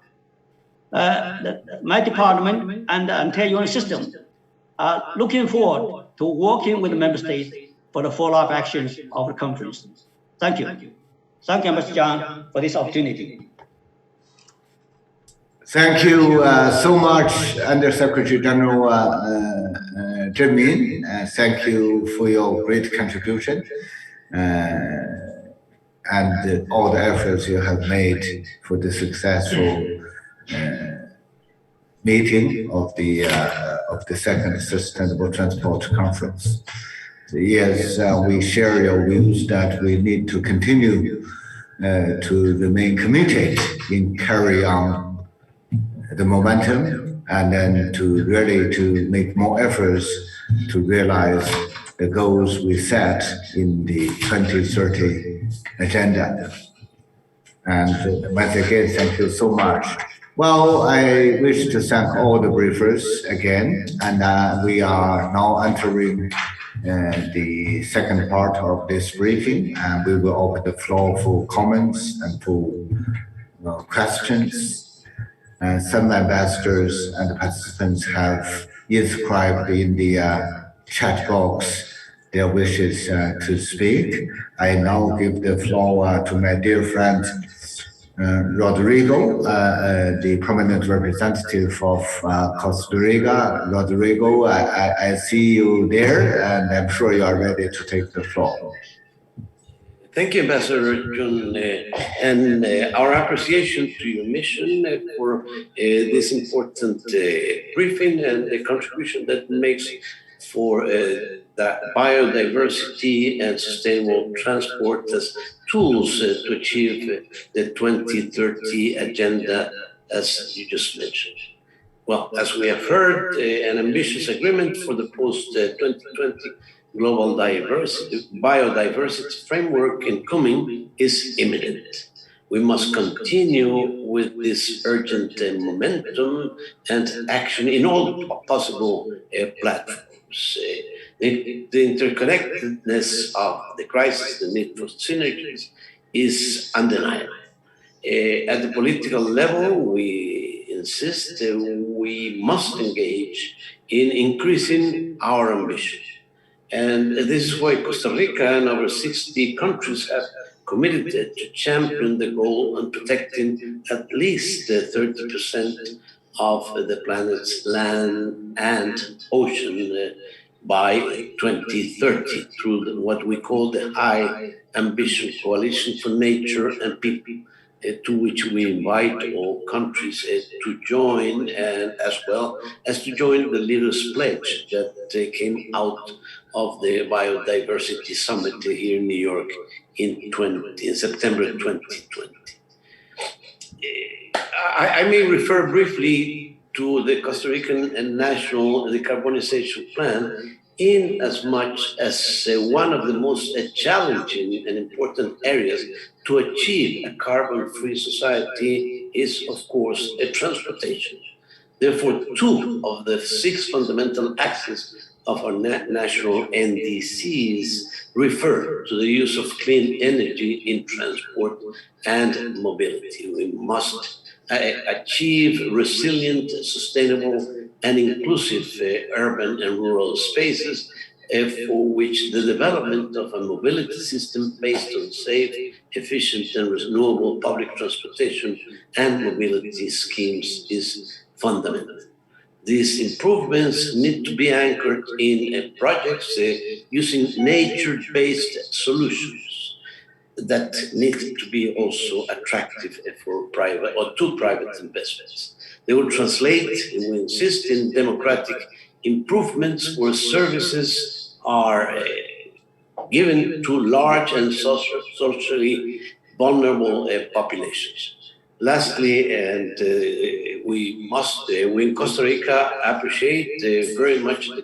My department and the entire UN system are looking forward to working with the member states for the follow-up actions of the conference. Thank you. Thank you, Mr. Zhang, for this opportunity. Thank you so much, Under-Secretary General Zhen Min. Thank you for your great contribution and all the efforts you have made for the successful meeting of the second Sustainable Transport Conference. Yes, we share your views that we need to continue to remain committed in carry on the momentum, and then to make more efforts to realize the goals we set in the 2030 agenda. And once again, thank you so much. Well, I wish to thank all the briefers again, and we are now entering the second part of this briefing, and we will open the floor for comments and for questions. Some ambassadors and participants have inscribed in the chat box their wishes to speak. I now give the floor to my dear friend Rodrigo, the prominent representative of Costa Rica. Rodrigo, I see you there, and I'm sure you are ready to take the floor. Thank you, Ambassador Jun, and our appreciation to your mission for this important briefing and the contribution that makes for that biodiversity and sustainable transport as tools to achieve the 2030 agenda, as you just mentioned. Well, as we have heard, an ambitious agreement for the post-2020 global biodiversity framework incoming is imminent. We must continue with this urgent momentum and action in all possible platforms. The interconnectedness of the crisis, the need for synergies, is undeniable. At the political level, we insist we must engage in increasing our ambition. And this is why Costa Rica and over 60 countries have committed to champion the goal on protecting at least 30% of the planet's land and ocean by 2030 through what we call the High Ambition Coalition for Nature and People, to which we invite all countries to join, and as well as to join the Leaders' Pledge that came out of the Biodiversity Summit here in New York in September 2020. I may refer briefly to the Costa Rican and National Decarbonization Plan, in as much as one of the most challenging and important areas to achieve a carbon-free society is, of course, transportation. Therefore, 2 of the 6 fundamental axes of our national NDCs refer to the use of clean energy in transport and mobility. We must achieve resilient, sustainable, and inclusive urban and rural spaces, for which the development of a mobility system based on safe, efficient, and renewable public transportation and mobility schemes is fundamental. These improvements need to be anchored in projects using nature-based solutions that need to be also attractive for private or to private investments. They will translate, we insist, in democratic improvements where services are given to large and socially vulnerable populations. Lastly, and we in Costa Rica appreciate very much the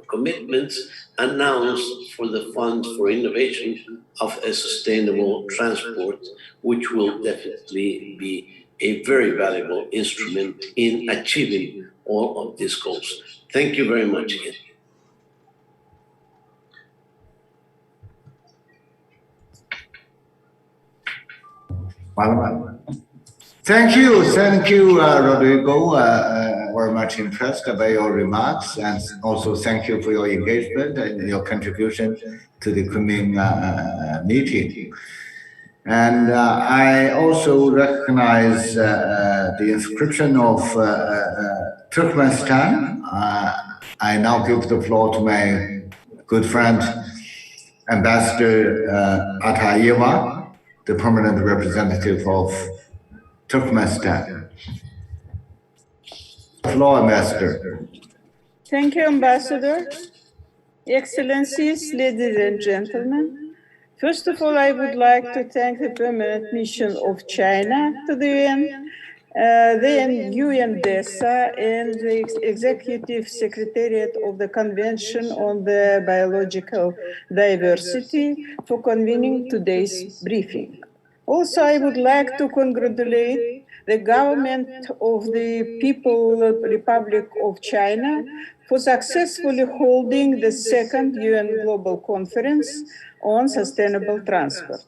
commitments announced for the Fund for Innovation of a Sustainable Transport, which will definitely be a very valuable instrument in achieving all of these goals. Thank you very much again. Thank you, Rodrigo. Very much impressed by your remarks, and also thank you for your engagement and your contribution to the Kunming meeting. And I also recognize the inscription of Turkmenistan. I now give the floor to my good friend, Ambassador Atayeva, the permanent representative of Turkmenistan. Floor, Ambassador. Thank you, Ambassador. Excellencies, ladies and gentlemen. First of all, I would like to thank the permanent mission of China to the UN, the UNDESA, and the Executive Secretariat of the Convention on the Biological Diversity for convening today's briefing. Also, I would like to congratulate the government of the People's Republic of China for successfully holding the second UN Global Conference on Sustainable Transport.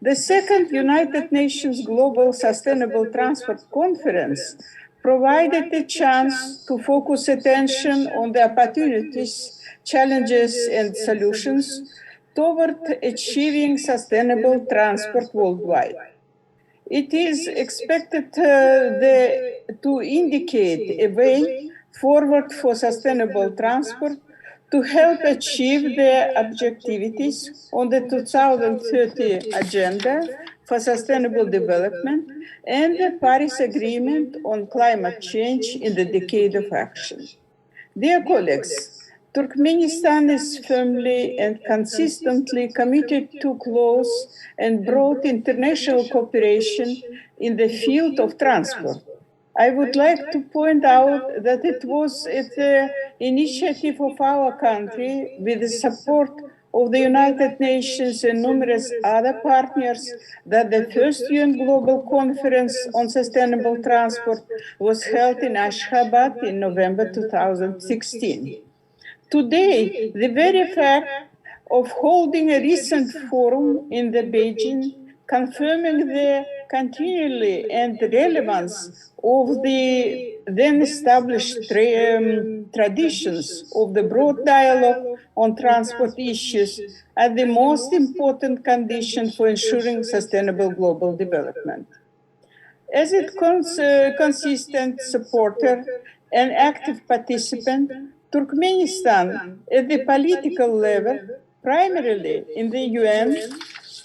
The second United Nations Global Sustainable Transport Conference provided a chance to focus attention on the opportunities, challenges, and solutions toward achieving sustainable transport worldwide. It is expected to indicate a way forward for sustainable transport to help achieve the objectives on the 2030 Agenda for Sustainable Development and the Paris Agreement on Climate Change in the Decade of Action. Dear colleagues, Turkmenistan is firmly and consistently committed to close and broad international cooperation in the field of transport. I would like to point out that it was at the initiative of our country, with the support of the United Nations and numerous other partners, that the first UN Global Conference on Sustainable Transport was held in Ashgabat in November 2016. Today, the very fact of holding a recent forum in the Beijing, confirming the continuity and relevance of the then established traditions of the broad dialogue on transport issues, are the most important condition for ensuring sustainable global development. As a consistent supporter and active participant, Turkmenistan, at the political level, primarily in the UN,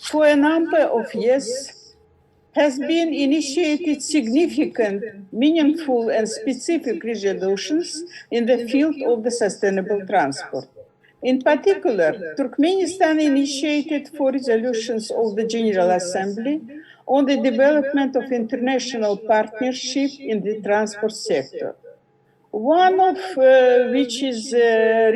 for a number of years, has been initiated significant, meaningful, and specific resolutions in the field of the sustainable transport. In particular, Turkmenistan initiated 4 resolutions of the General Assembly on the development of international partnership in the transport sector. One of which is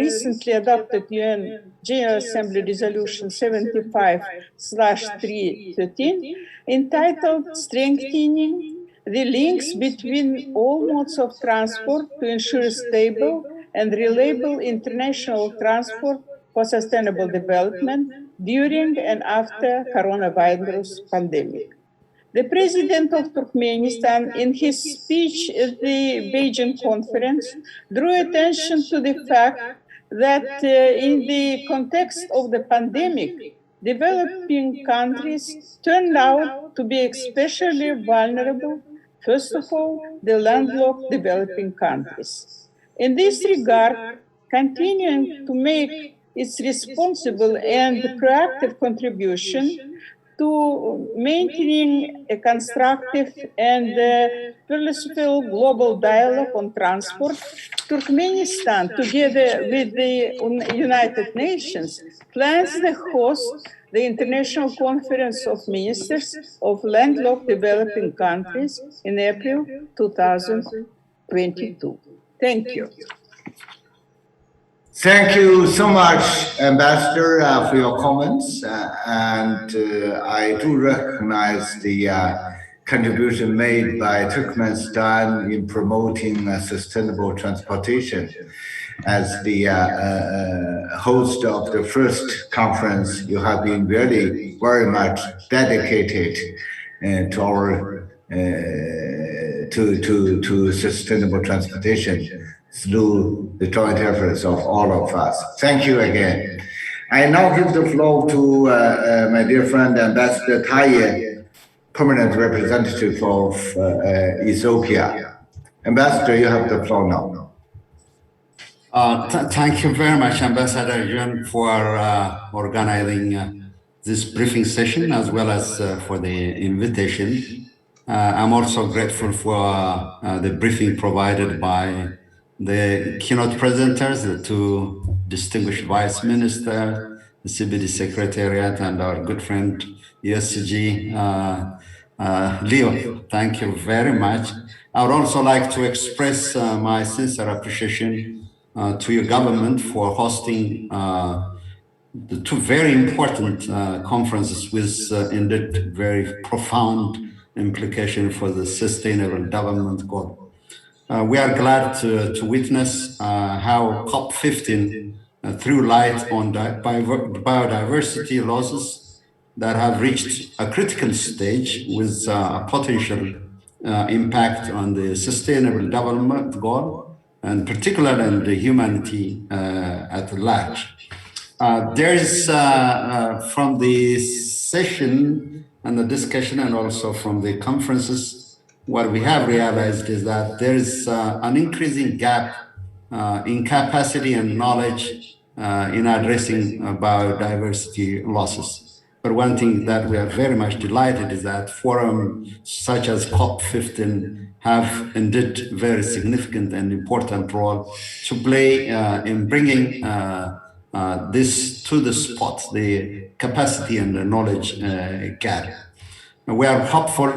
recently adopted UN General Assembly Resolution 75/313, entitled Strengthening the Links Between All Modes of Transport to Ensure Stable and Reliable International Transport for Sustainable Development during and after coronavirus pandemic. The President of Turkmenistan, in his speech at the Beijing conference, drew attention to the fact that in the context of the pandemic, developing countries turned out to be especially vulnerable First of all, the landlocked developing countries. In this regard, continuing to make its responsible and proactive contribution to maintaining a constructive and purposeful global dialogue on transport, Turkmenistan, together with the United Nations, plans to host the International Conference of Ministers of Landlocked Developing Countries in April 2022. Thank you. Thank you so much, Ambassador, for your comments. I do recognize the contribution made by Turkmenistan in promoting sustainable transportation. As the host of the first conference, you have been really very much dedicated to our to sustainable transportation through the joint efforts of all of us. Thank you again. I now give the floor to my dear friend Ambassador Taye, permanent representative of Ethiopia. Ambassador, you have the floor now. Thank you very much, Ambassador Yun, for organizing this briefing session as well as for the invitation. I'm also grateful for the briefing provided by the keynote presenters, the two distinguished vice ministers, the CBD Secretariat, and our good friend ESG, Leo. Thank you very much. I would also like to express my sincere appreciation to your government for hosting the two very important conferences with indeed very profound implication for the sustainable development goal. We are glad to witness how COP15 threw light on biodiversity losses that have reached a critical stage with a potential impact on the sustainable development goal, and particularly on the humanity at large. There is, from the session and the discussion and also from the conferences, what we have realized is that there is an increasing gap in capacity and knowledge in addressing biodiversity losses. But one thing that we are very much delighted is that forums such as COP15 have indeed very significant and important role to play in bringing this to the spot, the capacity and the knowledge gap. We are hopeful,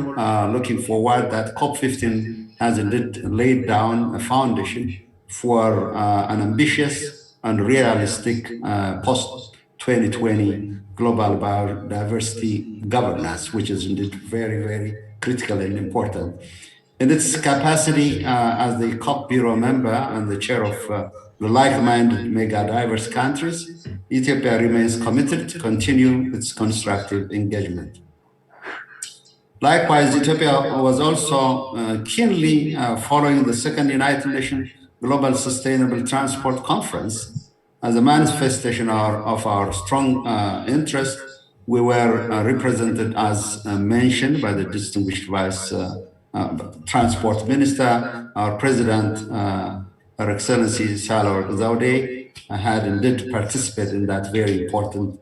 looking forward, that COP15 has indeed laid down a foundation for an ambitious and realistic post-2020 global biodiversity governance, which is indeed very, very critical and important. In its capacity as the COP Bureau member and the chair of the like-minded mega-diverse countries, Ethiopia remains committed to continue its constructive engagement. Likewise, Ethiopia was also keenly following the second United Nations Global Sustainable Transport Conference. As a manifestation of our strong interest, we were represented, as mentioned by the distinguished Vice Transport Minister. Our President, Her Excellency Sahle-Work Zewde, had indeed participated in that very important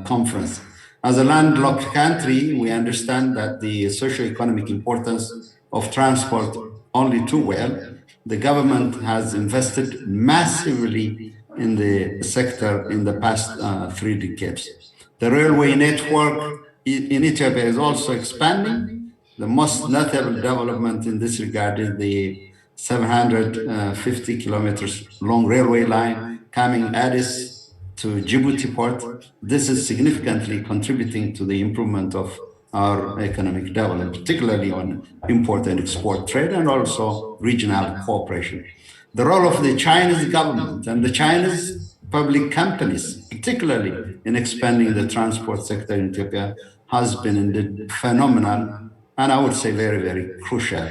conference. As a landlocked country, we understand that the socio-economic importance of transport only too well. The government has invested massively in the sector in the past 3 decades. The railway network in Ethiopia is also expanding. The most notable development in this regard is the 750 kilometers long railway line coming Addis to Djibouti port. This is significantly contributing to the improvement of our economic development, particularly on import and export trade and also regional cooperation. The role of the Chinese government and the Chinese public companies, particularly in expanding the transport sector in Ethiopia, has been indeed phenomenal, and I would say very, very crucial.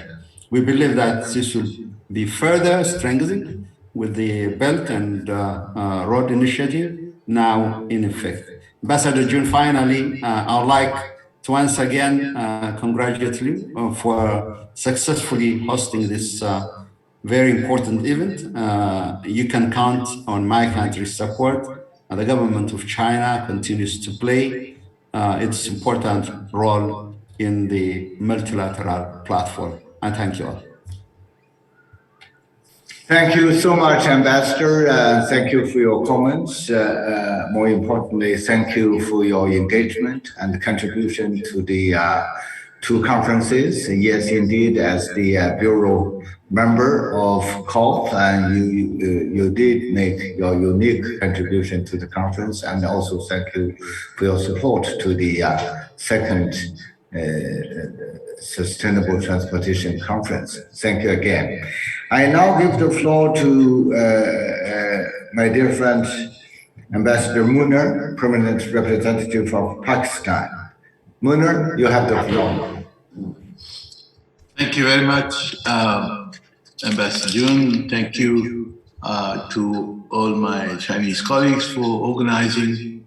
We believe that this will be further strengthened with the Belt and Road Initiative now in effect. Ambassador June, finally, I would like to once again congratulate you for successfully hosting this very important event. You can count on my country's support. The government of China continues to play its important role in the multilateral platform. And thank you all. Thank you so much, Ambassador. Thank you for your comments. More importantly, thank you for your engagement and contribution to the two conferences. Yes, indeed, as the Bureau member of COP, and you did make your unique contribution to the conference, and also thank you for your support to the second Sustainable Transportation Conference. Thank you again. I now give the floor to my dear friend, Ambassador Munar, Permanent Representative of Pakistan. Munar, you have the floor. Thank you very much, Ambassador Jun. Thank you to all my Chinese colleagues for organizing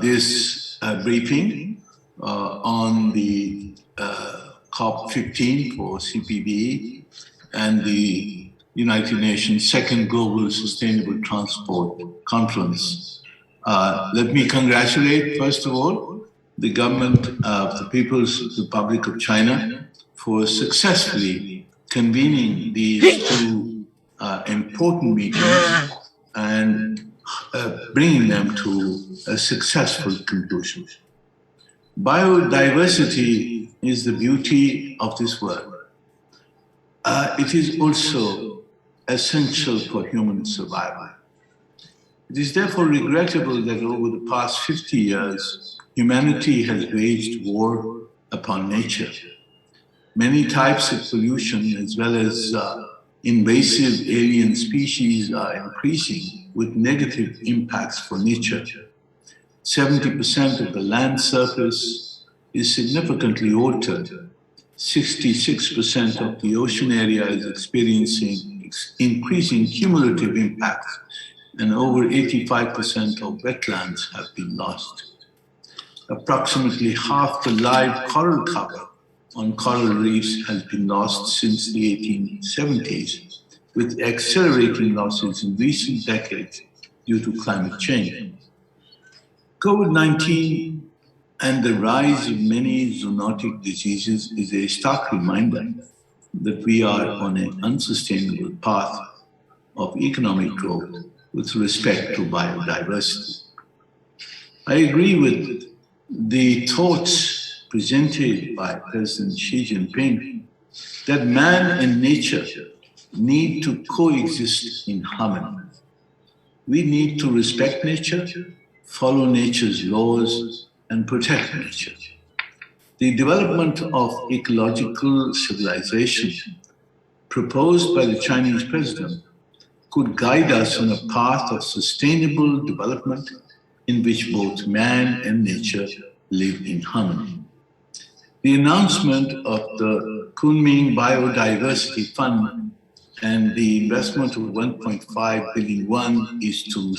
this briefing on the COP15 for CBD and the United Nations Second Global Sustainable Transport Conference. Let me congratulate, first of all, the government of the People's Republic of China for successfully convening these two important meetings and bringing them to a successful conclusion. Biodiversity is the beauty of this world. It is also essential for human survival. It is therefore regrettable that over the past 50 years, humanity has waged war upon nature. Many types of pollution, as well as invasive alien species, are increasing with negative impacts for nature. 70% of the land surface is significantly altered. 66% of the ocean area is experiencing increasing cumulative impacts, and over 85% of wetlands have been lost. Approximately half the live coral cover on coral reefs has been lost since the 1870s, with accelerating losses in recent decades due to climate change. COVID-19 and the rise of many zoonotic diseases is a stark reminder that we are on an unsustainable path of economic growth with respect to biodiversity. I agree with the thoughts presented by President Xi Jinping that man and nature need to coexist in harmony. We need to respect nature, follow nature's laws, and protect nature. The development of ecological civilization proposed by the Chinese president could guide us on a path of sustainable development in which both man and nature live in harmony. The announcement of the Kunming Biodiversity Fund and the investment of 1.5 billion won is to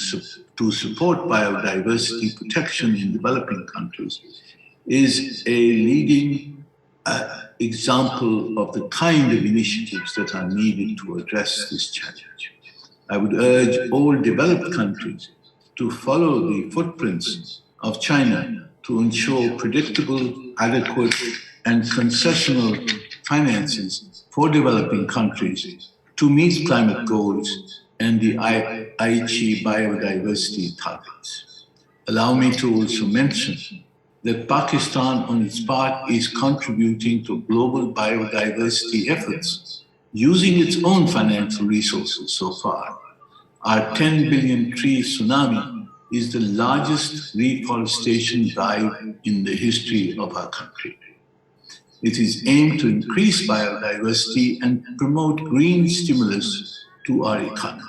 support biodiversity protection in developing countries is a leading example of the kind of initiatives that are needed to address this challenge. I would urge all developed countries to follow the footprints of China to ensure predictable, adequate, and concessional finances for developing countries to meet climate goals and the Aichi biodiversity targets. Allow me to also mention that Pakistan, on its part, is contributing to global biodiversity efforts using its own financial resources so far. Our 10 billion tree tsunami is the largest reforestation drive in the history of our country. It is aimed to increase biodiversity and promote green stimulus to our economy.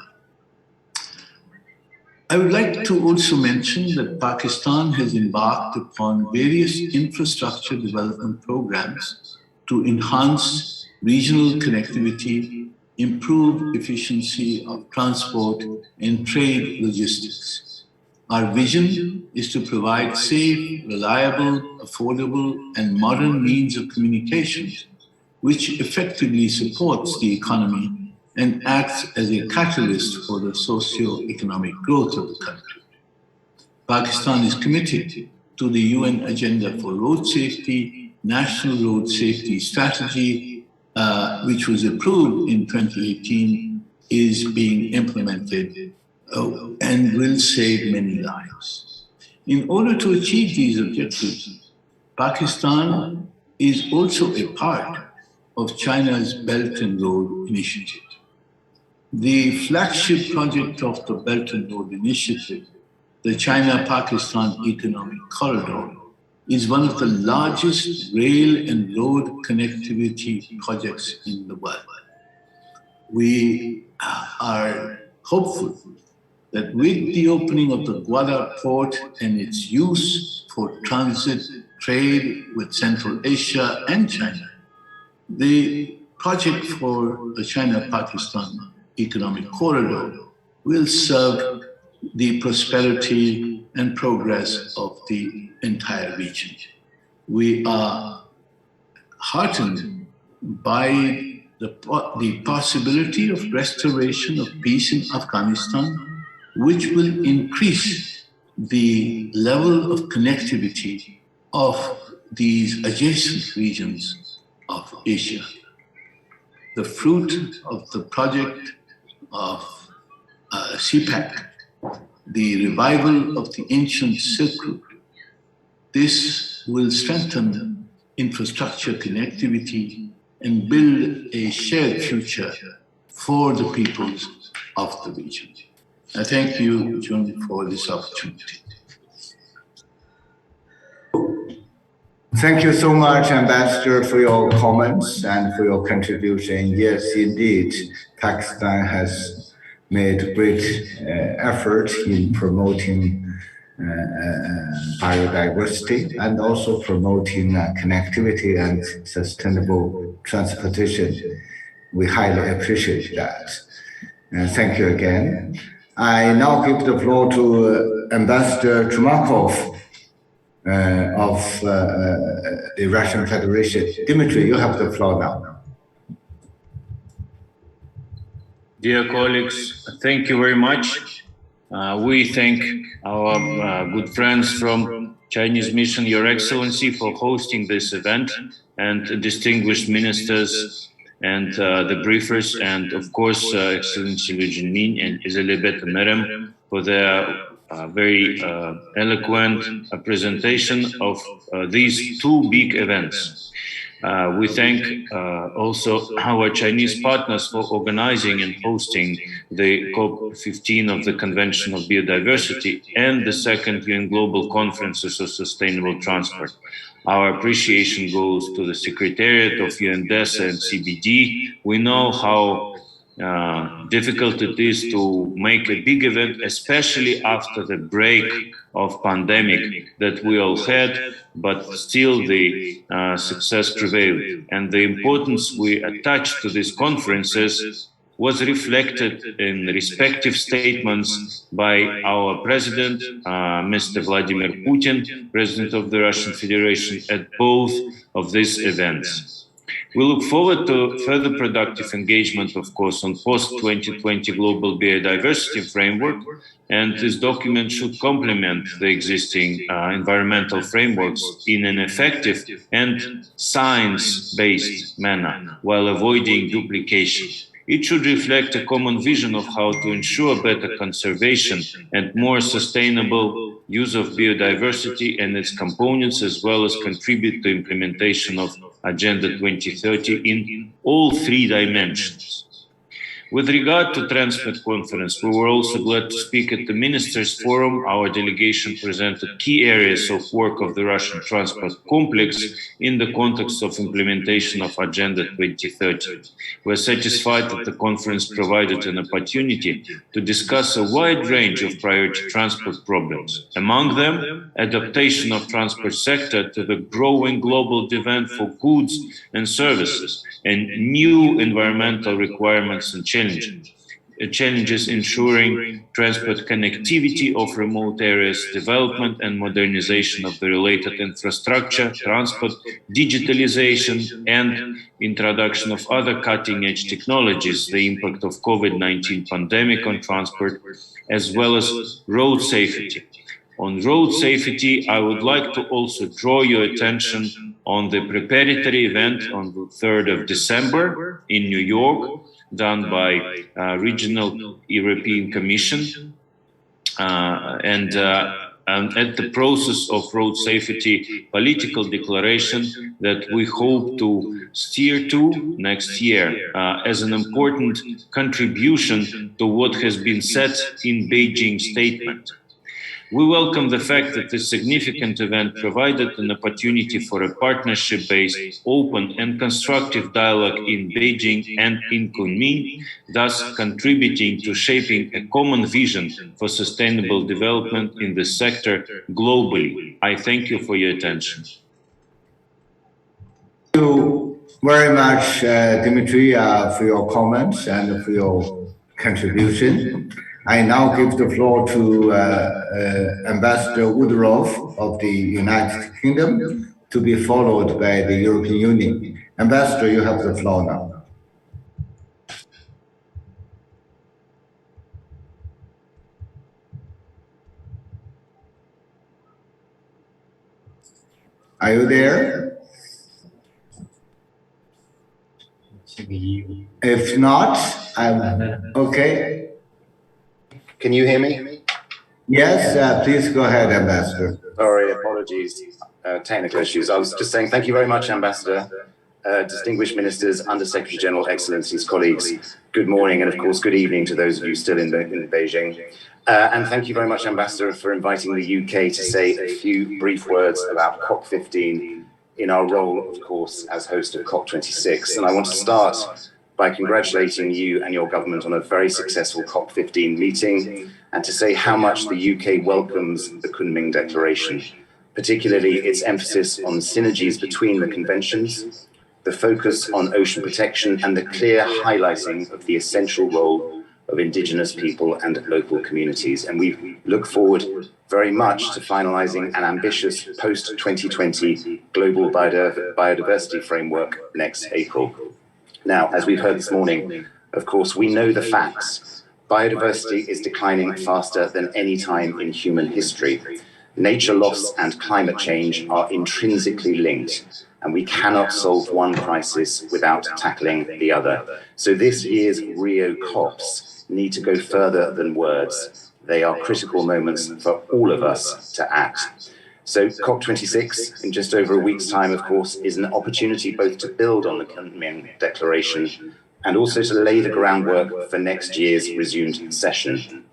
I would like to also mention that Pakistan has embarked upon various infrastructure development programs to enhance regional connectivity, improve efficiency of transport and trade logistics. Our vision is to provide safe, reliable, affordable, and modern means of communication, which effectively supports the economy and acts as a catalyst for the socio-economic growth of the country. Pakistan is committed to the UN Agenda for Road Safety, National Road Safety Strategy, which was approved in 2018, is being implemented and will save many lives. In order to achieve these objectives, Pakistan is also a part of China's Belt and Road Initiative. The flagship project of the Belt and Road Initiative, the China-Pakistan Economic Corridor, is one of the largest rail and road connectivity projects in the world. We are hopeful that with the opening of the Gwadar port and its use for transit trade with Central Asia and China, the project for the China-Pakistan Economic Corridor will serve the prosperity and progress of the entire region. We are heartened by the possibility of restoration of peace in Afghanistan, which will increase the level of connectivity of these adjacent regions of Asia. The fruit of the project of CPEC, the revival of the ancient Silk Route, this will strengthen infrastructure connectivity and build a shared future for the peoples of the region. I thank you, Jun, for this opportunity. Thank you so much, Ambassador, for your comments and for your contribution. Yes, indeed, Pakistan has made great effort in promoting biodiversity and also promoting connectivity and sustainable transportation. We highly appreciate that. Thank you again. I now give the floor to Ambassador Chumakov of the Russian Federation. Dmitry, you have the floor now. Dear colleagues, thank you very much. We thank our good friends from Chinese Mission, Your Excellency, for hosting this event, and distinguished ministers and the briefers, and of course, Excellency Liu Jinmin and Elizabeth Merem for their very eloquent presentation of these two big events. We thank also our Chinese partners for organizing and hosting the COP15 of the Convention of Biodiversity and the second UN Global Conferences of Sustainable Transport. Our appreciation goes to the Secretariat of UNDESA and CBD. We know how difficult it is to make a big event, especially after the break of pandemic that we all had, but still the success prevailed. And the importance we attach to these conferences was reflected in respective statements by our president, Mr. Vladimir Putin, president of the Russian Federation, at both of these events. We look forward to further productive engagement, of course, on post-2020 global biodiversity framework, and this document should complement the existing environmental frameworks in an effective and science-based manner, while avoiding duplication. It should reflect a common vision of how to ensure better conservation and more sustainable use of biodiversity and its components, as well as contribute to implementation of Agenda 2030 in all three dimensions. With regard to Transport Conference, we were also glad to speak at the Ministers' Forum. Our delegation presented key areas of work of the Russian transport complex in the context of implementation of Agenda 2030. We are satisfied that the conference provided an opportunity to discuss a wide range of priority transport problems. Among them, adaptation of transport sector to the growing global demand for goods and services, and new environmental requirements and challenges. challenges ensuring transport connectivity of remote areas, development and modernization of the related infrastructure, transport, digitalization, and introduction of other cutting-edge technologies, the impact of COVID-19 pandemic on transport, as well as road safety. On road safety, I would like to also draw your attention on the preparatory event on the 3rd of December in New York, done by Regional European Commission, and at the process of road safety political declaration that we hope to steer to next year as an important contribution to what has been said in Beijing statement. We welcome the fact that this significant event provided an opportunity for a partnership-based, open and constructive dialogue in Beijing and in Kunming, thus contributing to shaping a common vision for sustainable development in this sector globally. I thank you for your attention. Thank you very much, Dmitry, for your comments and for your contribution. I now give the floor to Ambassador Woodruff of the United Kingdom, to be followed by the European Union. Ambassador, you have the floor now. Are you there? If not, I'm okay. Can you hear me? Yes, please go ahead, Ambassador. Sorry, apologies, technical issues. I was just saying thank you very much, Ambassador, distinguished ministers, Undersecretary General, Excellencies, colleagues. Good morning, and of course, good evening to those of you still in Beijing. And thank you very much, Ambassador, for inviting the UK to say a few brief words about COP15 in our role, of course, as host of COP26. And I want to start by congratulating you and your government on a very successful COP15 meeting, and to say how much the UK welcomes the Kunming Declaration, particularly its emphasis on synergies between the conventions, the focus on ocean protection, and the clear highlighting of the essential role of indigenous people and local communities. And we look forward very much to finalizing an ambitious post-2020 global biodiversity framework next April. Now, as we've heard this morning, of course, we know the facts. Biodiversity is declining faster than any time in human history. Nature loss and climate change are intrinsically linked, and we cannot solve one crisis without tackling the other. So this year's Rio COPs need to go further than words. They are critical moments for all of us to act. So COP26, in just over a week's time, of course, is an opportunity both to build on the Kunming Declaration and also to lay the groundwork for next year's resumed session.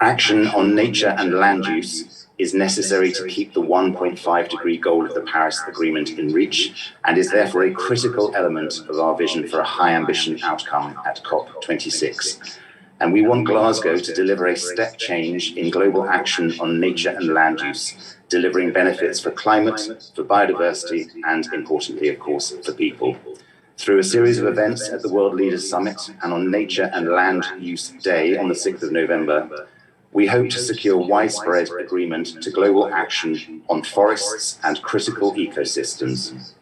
Action on nature and land use is necessary to keep the 1.5-degree goal of the Paris Agreement in reach, and is therefore a critical element of our vision for a high-ambition outcome at COP26. And we want Glasgow to deliver a step change in global action on nature and land use, delivering benefits for climate, for biodiversity, and importantly, of course, for people. Through a series of events at the World Leaders Summit and on Nature and Land Use Day on the 6th of November, we hope to secure widespread agreement to global action on forests and critical ecosystems.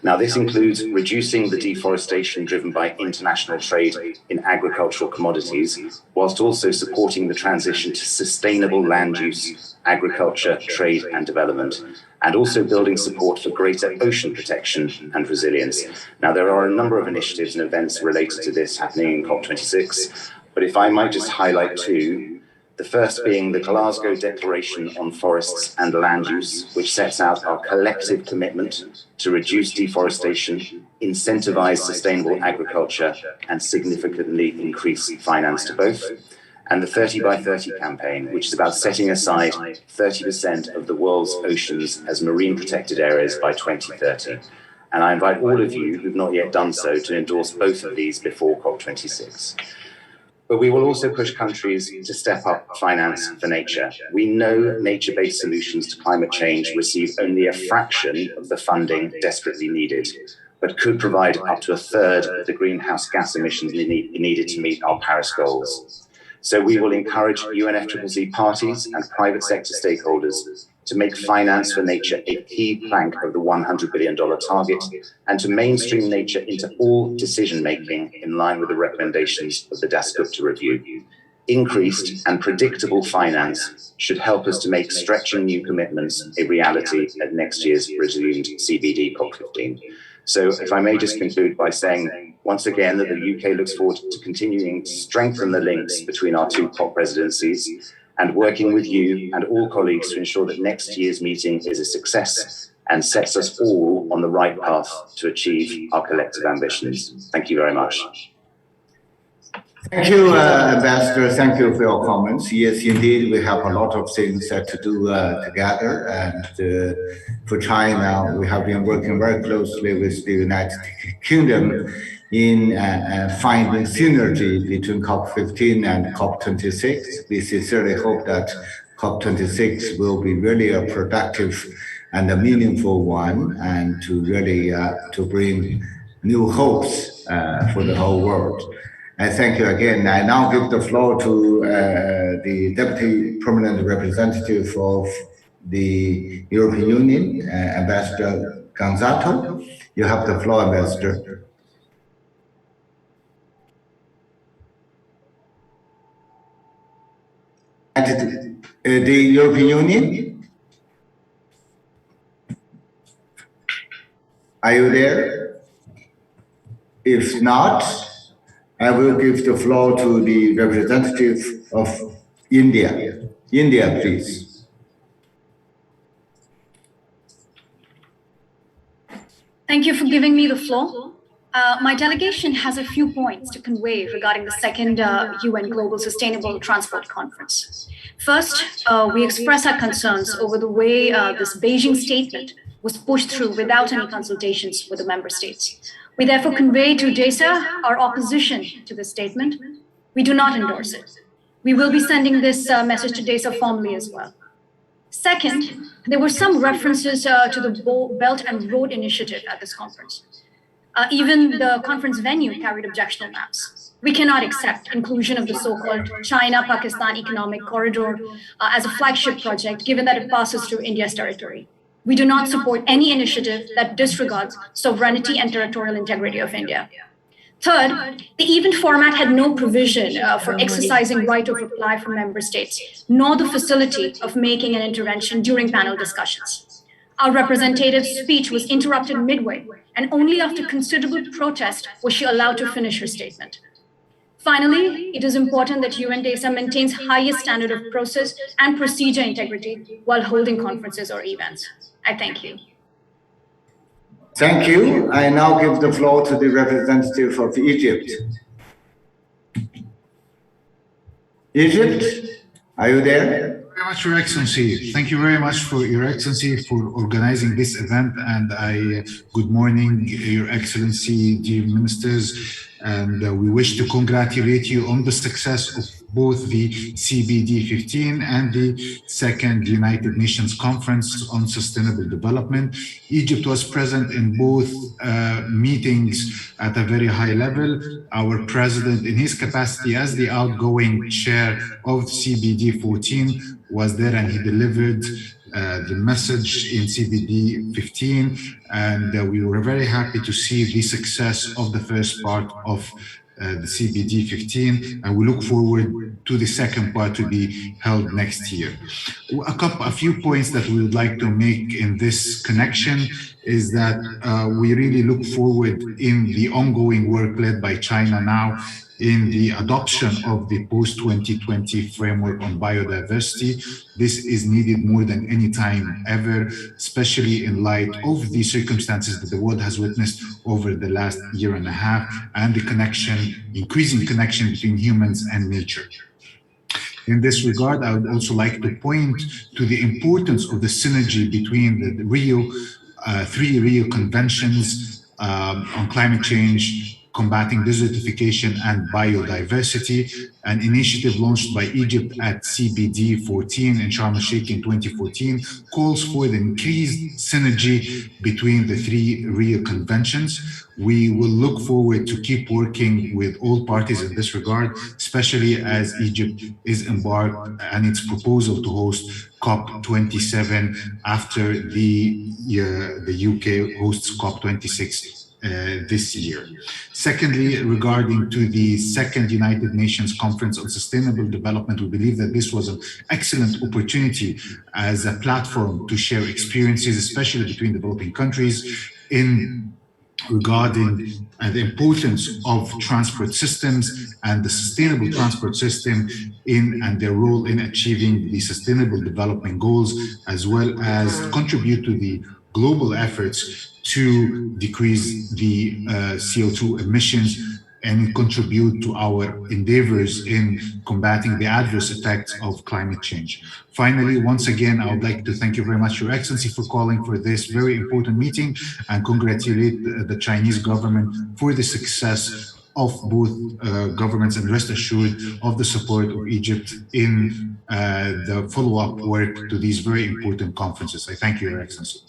Now, this includes reducing the deforestation driven by international trade in agricultural commodities, whilst also supporting the transition to sustainable land use, agriculture, trade and development, and also building support for greater ocean protection and resilience. Now, there are a number of initiatives and events related to this happening in COP26, but if I might just highlight two. The first being the Glasgow Declaration on Forests and Land Use, which sets out our collective commitment to reduce deforestation, incentivize sustainable agriculture, and significantly increase finance to both. And the 30 by 30 campaign, which is about setting aside 30% of the world's oceans as marine protected areas by 2030. And I invite all of you who've not yet done so to endorse both of these before COP26. But we will also push countries to step up finance for nature. We know nature-based solutions to climate change receive only a fraction of the funding desperately needed. but could provide up to a third of the greenhouse gas emissions needed to meet our Paris goals. So we will encourage UNFCCC parties and private sector stakeholders to make finance for nature a key plank of the $100 billion target and to mainstream nature into all decision-making in line with the recommendations of the Dasgupta review. Increased and predictable finance should help us to make stretching new commitments a reality at next year's resumed CBD COP15. So if I may just conclude by saying once again that the UK looks forward to continuing to strengthen the links between our two COP presidencies and working with you and all colleagues to ensure that next year's meeting is a success and sets us all on the right path to achieve our collective ambitions. Thank you very much. Thank you, Ambassador. Thank you for your comments. Yes, indeed, we have a lot of things to do together. And for China, we have been working very closely with the United Kingdom in finding synergy between COP15 and COP26. We sincerely hope that COP26 will be really a productive and a meaningful one, and to really to bring new hopes for the whole world. I thank you again. I now give the floor to the Deputy Permanent Representative of the European Union, Ambassador Gonzato. You have the floor, Ambassador. The European Union? Are you there? If not, I will give the floor to the representative of India. India, please. Thank you for giving me the floor. My delegation has a few points to convey regarding the second UN Global Sustainable Transport Conference. First, we express our concerns over the way this Beijing statement was pushed through without any consultations with the member states. We therefore convey to DESA our opposition to this statement. We do not endorse it. We will be sending this message to DESA formally as well. Second, there were some references to the Belt and Road Initiative at this conference. Even the conference venue carried objectionable maps. We cannot accept inclusion of the so-called China-Pakistan Economic Corridor as a flagship project, given that it passes through India's territory. We do not support any initiative that disregards sovereignty and territorial integrity of India. Third, the event format had no provision for exercising right of reply from member states, nor the facility of making an intervention during panel discussions. Our representative's speech was interrupted midway, and only after considerable protest was she allowed to finish her statement. Finally, it is important that UNDESA maintains highest standard of process and procedure integrity while holding conferences or events. I thank you. Thank you. I now give the floor to the representative of Egypt. Egypt, are you there? Very much, Your Excellency. Thank you very much for Your Excellency for organizing this event. And good morning, Your Excellency, dear ministers. And we wish to congratulate you on the success of both the CBD 15 and the second United Nations Conference on Sustainable Development. Egypt was present in both meetings at a very high level. Our president, in his capacity as the outgoing chair of CBD 14, was there, and he delivered the message in CBD 15, and we were very happy to see the success of the first part of the CBD 15, and we look forward to the second part to be held next year. A few points that we would like to make in this connection is that we really look forward in the ongoing work led by China now in the adoption of the post-2020 framework on biodiversity. This is needed more than any time ever, especially in light of the circumstances that the world has witnessed over the last year and a half, and the increasing connection between humans and nature. In this regard, I would also like to point to the importance of the synergy between the three Rio conventions on climate change, combating desertification and biodiversity, an initiative launched by Egypt at CBD 14 in Sharm el-Sheikh in 2014, calls for the increased synergy between the three Rio conventions. We will look forward to keep working with all parties in this regard, especially as Egypt is embarked on its proposal to host COP27 after the UK hosts COP26 this year. Secondly, regarding to the second United Nations Conference on Sustainable Development, we believe that this was an excellent opportunity as a platform to share experiences, especially between developing countries, regarding the importance of transport systems and the sustainable transport system and their role in achieving the sustainable development goals, as well as contribute to the global efforts to decrease the CO2 emissions and contribute to our endeavors in combating the adverse effects of climate change. Finally, once again, I would like to thank you very much, Your Excellency, for calling for this very important meeting and congratulate the Chinese government for the success of both governments, and rest assured of the support of Egypt in the follow-up work to these very important conferences. I thank you, Your Excellency.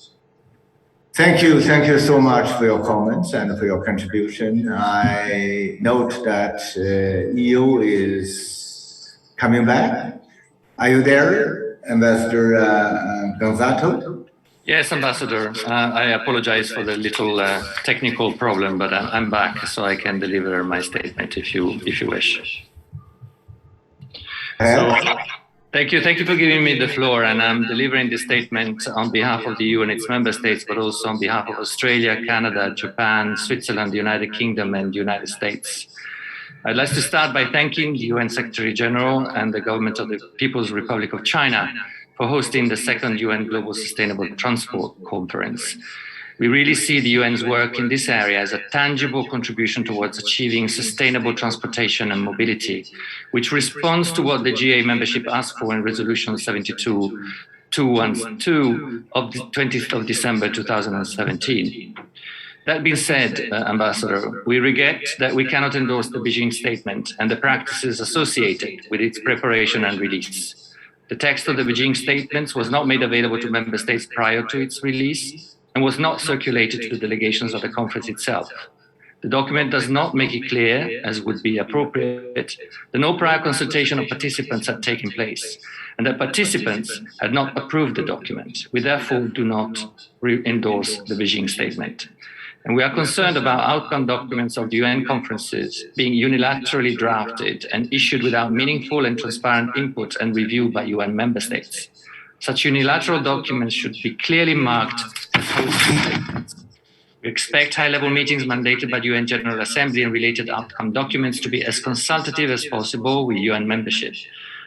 Thank you so much for your comments and for your contribution. I note that EU is coming back. Are you there, Ambassador Gonzato? Yes, Ambassador. I apologize for the little technical problem, but I'm back, so I can deliver my statement if you wish. So, thank you for giving me the floor, and I'm delivering this statement on behalf of the EU and its member states, but also on behalf of Australia, Canada, Japan, Switzerland, the United Kingdom, and the United States. I'd like to start by thanking the UN Secretary General and the government of the People's Republic of China for hosting the second UN Global Sustainable Transport Conference. We really see the UN's work in this area as a tangible contribution towards achieving sustainable transportation and mobility, which responds to what the GA membership asked for in Resolution 72-212 of the 20th of December 2017. That being said, Ambassador, we regret that we cannot endorse the Beijing Statement and the practices associated with its preparation and release. The text of the Beijing Statements was not made available to member states prior to its release and was not circulated to the delegations of the conference itself. The document does not make it clear, as would be appropriate, that no prior consultation of participants had taken place and that participants had not approved the document. We therefore do not endorse the Beijing Statement. And we are concerned about outcome documents of the UN conferences being unilaterally drafted and issued without meaningful and transparent input and review by UN member states. Such unilateral documents should be clearly marked as hosting statements. We expect high-level meetings mandated by the UN General Assembly and related outcome documents to be as consultative as possible with UN membership.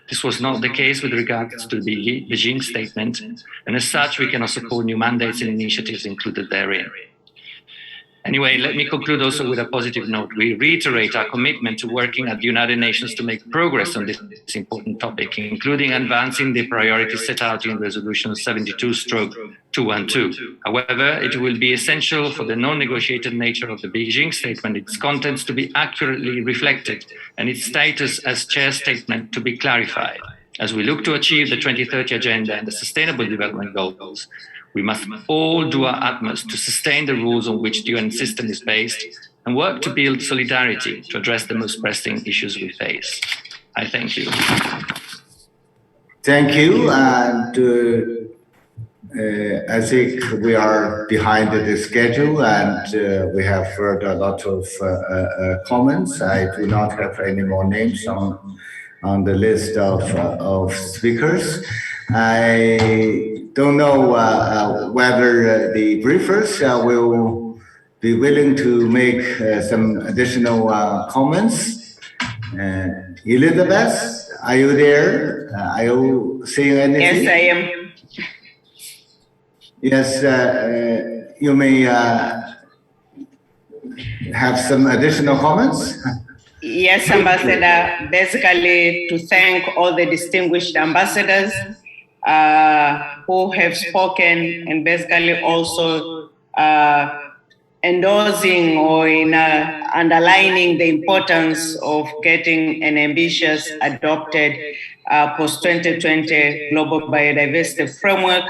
This was not the case with regards to the Beijing Statement, and as such, we cannot support new mandates and initiatives included therein. Anyway, let me conclude also with a positive note. We reiterate our commitment to working at the United Nations to make progress on this important topic, including advancing the priorities set out in Resolution 72-212. However, it will be essential for the non-negotiated nature of the Beijing Statement, its contents to be accurately reflected, and its status as chair statement to be clarified. As we look to achieve the 2030 Agenda and the Sustainable Development Goals, we must all do our utmost to sustain the rules on which the UN system is based and work to build solidarity to address the most pressing issues we face. I thank you. Thank you. And I think we are behind the schedule and we have heard a lot of comments. I do not have any more names on the list of speakers. I don't know whether the briefers will be willing to make some additional comments. Elizabeth, are you there? Are you saying anything? Yes, I am. Yes, you may have some additional comments. Yes, Ambassador. Basically, to thank all the distinguished ambassadors who have spoken, and basically also endorsing or in underlining the importance of getting an ambitious adopted post-2020 global biodiversity framework,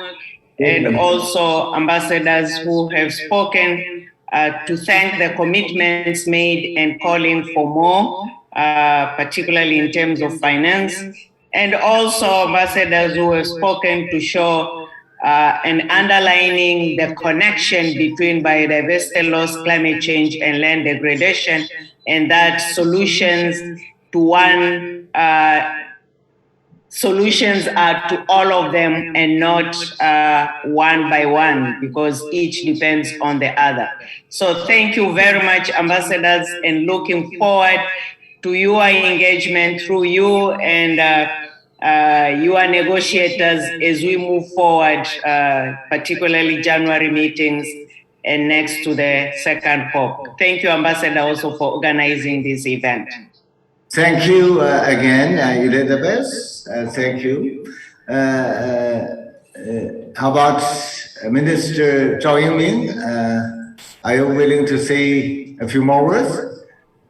and also ambassadors who have spoken to thank the commitments made and calling for more, particularly in terms of finance, and also ambassadors who have spoken to show and underlining the connection between biodiversity loss, climate change, and land degradation, and that solutions to one solutions are to all of them and not one by one, because each depends on the other. So thank you very much, ambassadors, and looking forward to your engagement through you and your negotiators as we move forward, particularly January meetings and next to the second COP. Thank you, Ambassador, also for organizing this event. Thank you again, Elizabeth. Thank you. How about Minister Zhao Yingming? Are you willing to say a few more words?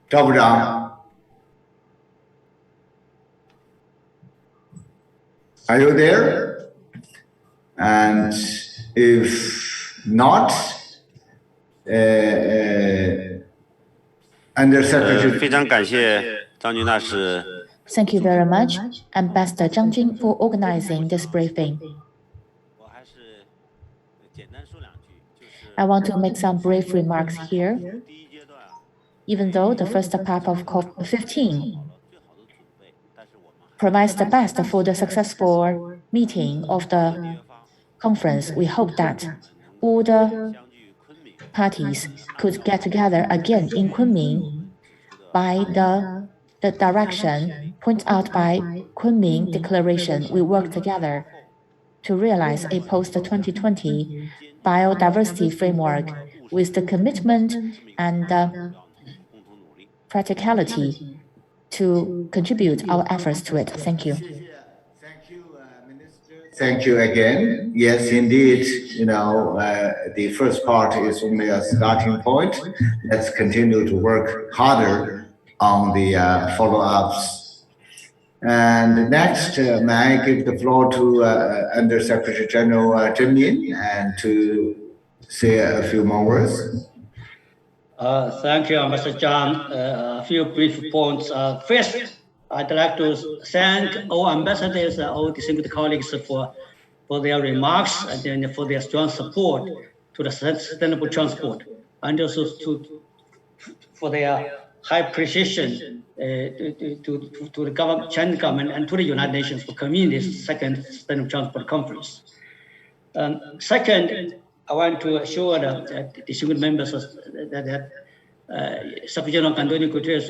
Zhao Buchang. Are you there? And if not, Under Secretary. 非常感谢张军大使。 Thank you very much, Ambassador Zhang Jun, for organizing this briefing. I want to make some brief remarks here. Even though the first part of COP15 provides the best for the successful meeting of the conference, we hope that all the parties could get together again in Kunming by the direction pointed out by Kunming Declaration. We work together to realize a post-2020 biodiversity framework with the commitment and the practicality to contribute our efforts to it. Thank you. Thank you again. Yes, indeed, you know, the first part is only a starting point. Let's continue to work harder on the follow-ups. And next, may I give the floor to Under Secretary General Zheng Min and to say a few more words. Thank you, Mr. Zhang. A few brief points. First, I'd like to thank all ambassadors, all distinguished colleagues for their remarks and then for their strong support to the sustainable transport, and also for their high precision to the government, Chinese government, and to the United Nations for convening this second sustainable transport conference. Second, I want to assure the distinguished members that Secretary General Antonio Guterres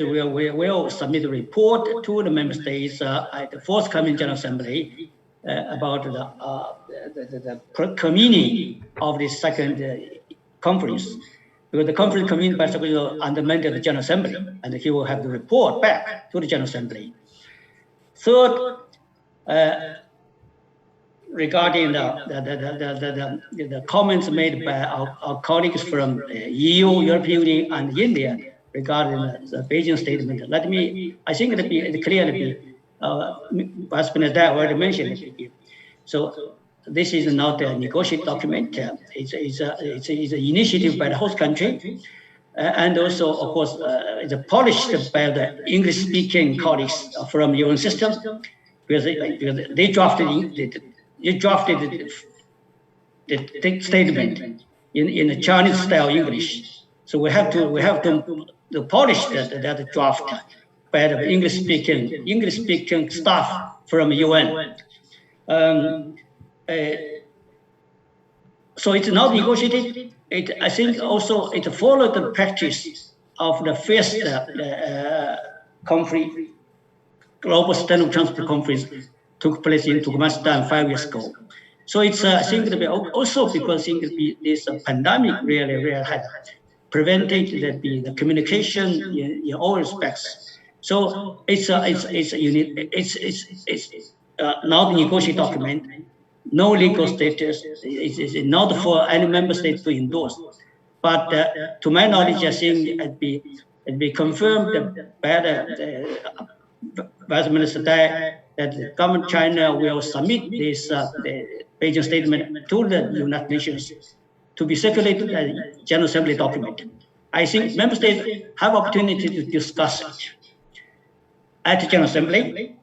will submit a report to the member states at the forthcoming General Assembly about the convening of this second conference. Because the conference convened by Secretary General under mandate of the General Assembly, and he will have the report back to the General Assembly. Third, regarding the comments made by our colleagues from EU, European Union, and India regarding the Beijing statement, I think it clearly Vice President already mentioned it. So this is not a negotiated document. It's an initiative by the host country, and also, of course, it's polished by the English-speaking colleagues from UN system, because they drafted the statement in the Chinese-style English. So we have to polish that draft by the English-speaking staff from UN. So it's not negotiated. I think also it followed the practice of the first global sustainable transport conference took place in Turkmenistan 5 years ago. So it's I think also because this pandemic really had prevented the communication in all respects. So it's not a negotiated document. No legal status. It's not for any member state to endorse. But to my knowledge, I think it be confirmed by the Vice Minister Dai that the government of China will submit this the Beijing statement to the United Nations to be circulated as a General Assembly document. I think member states have opportunity to discuss it at the General Assembly.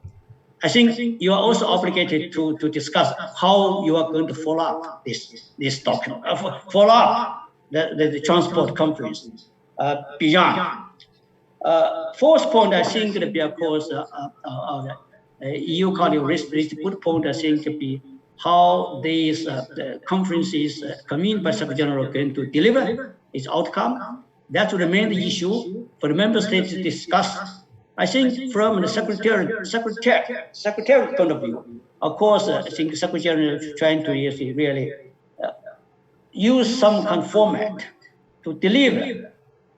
I think you are also obligated to discuss how you are going to follow up this document, follow up the transport conference beyond. Fourth point, I think that be, of course, EU colleague raised a good point, I think, to be how these the conferences convened by Secretary General are going to deliver its outcome. That will remain the issue for the member states to discuss. I think from the secretary point of view, of course, I think the Secretary General is trying to really use some kind of format to deliver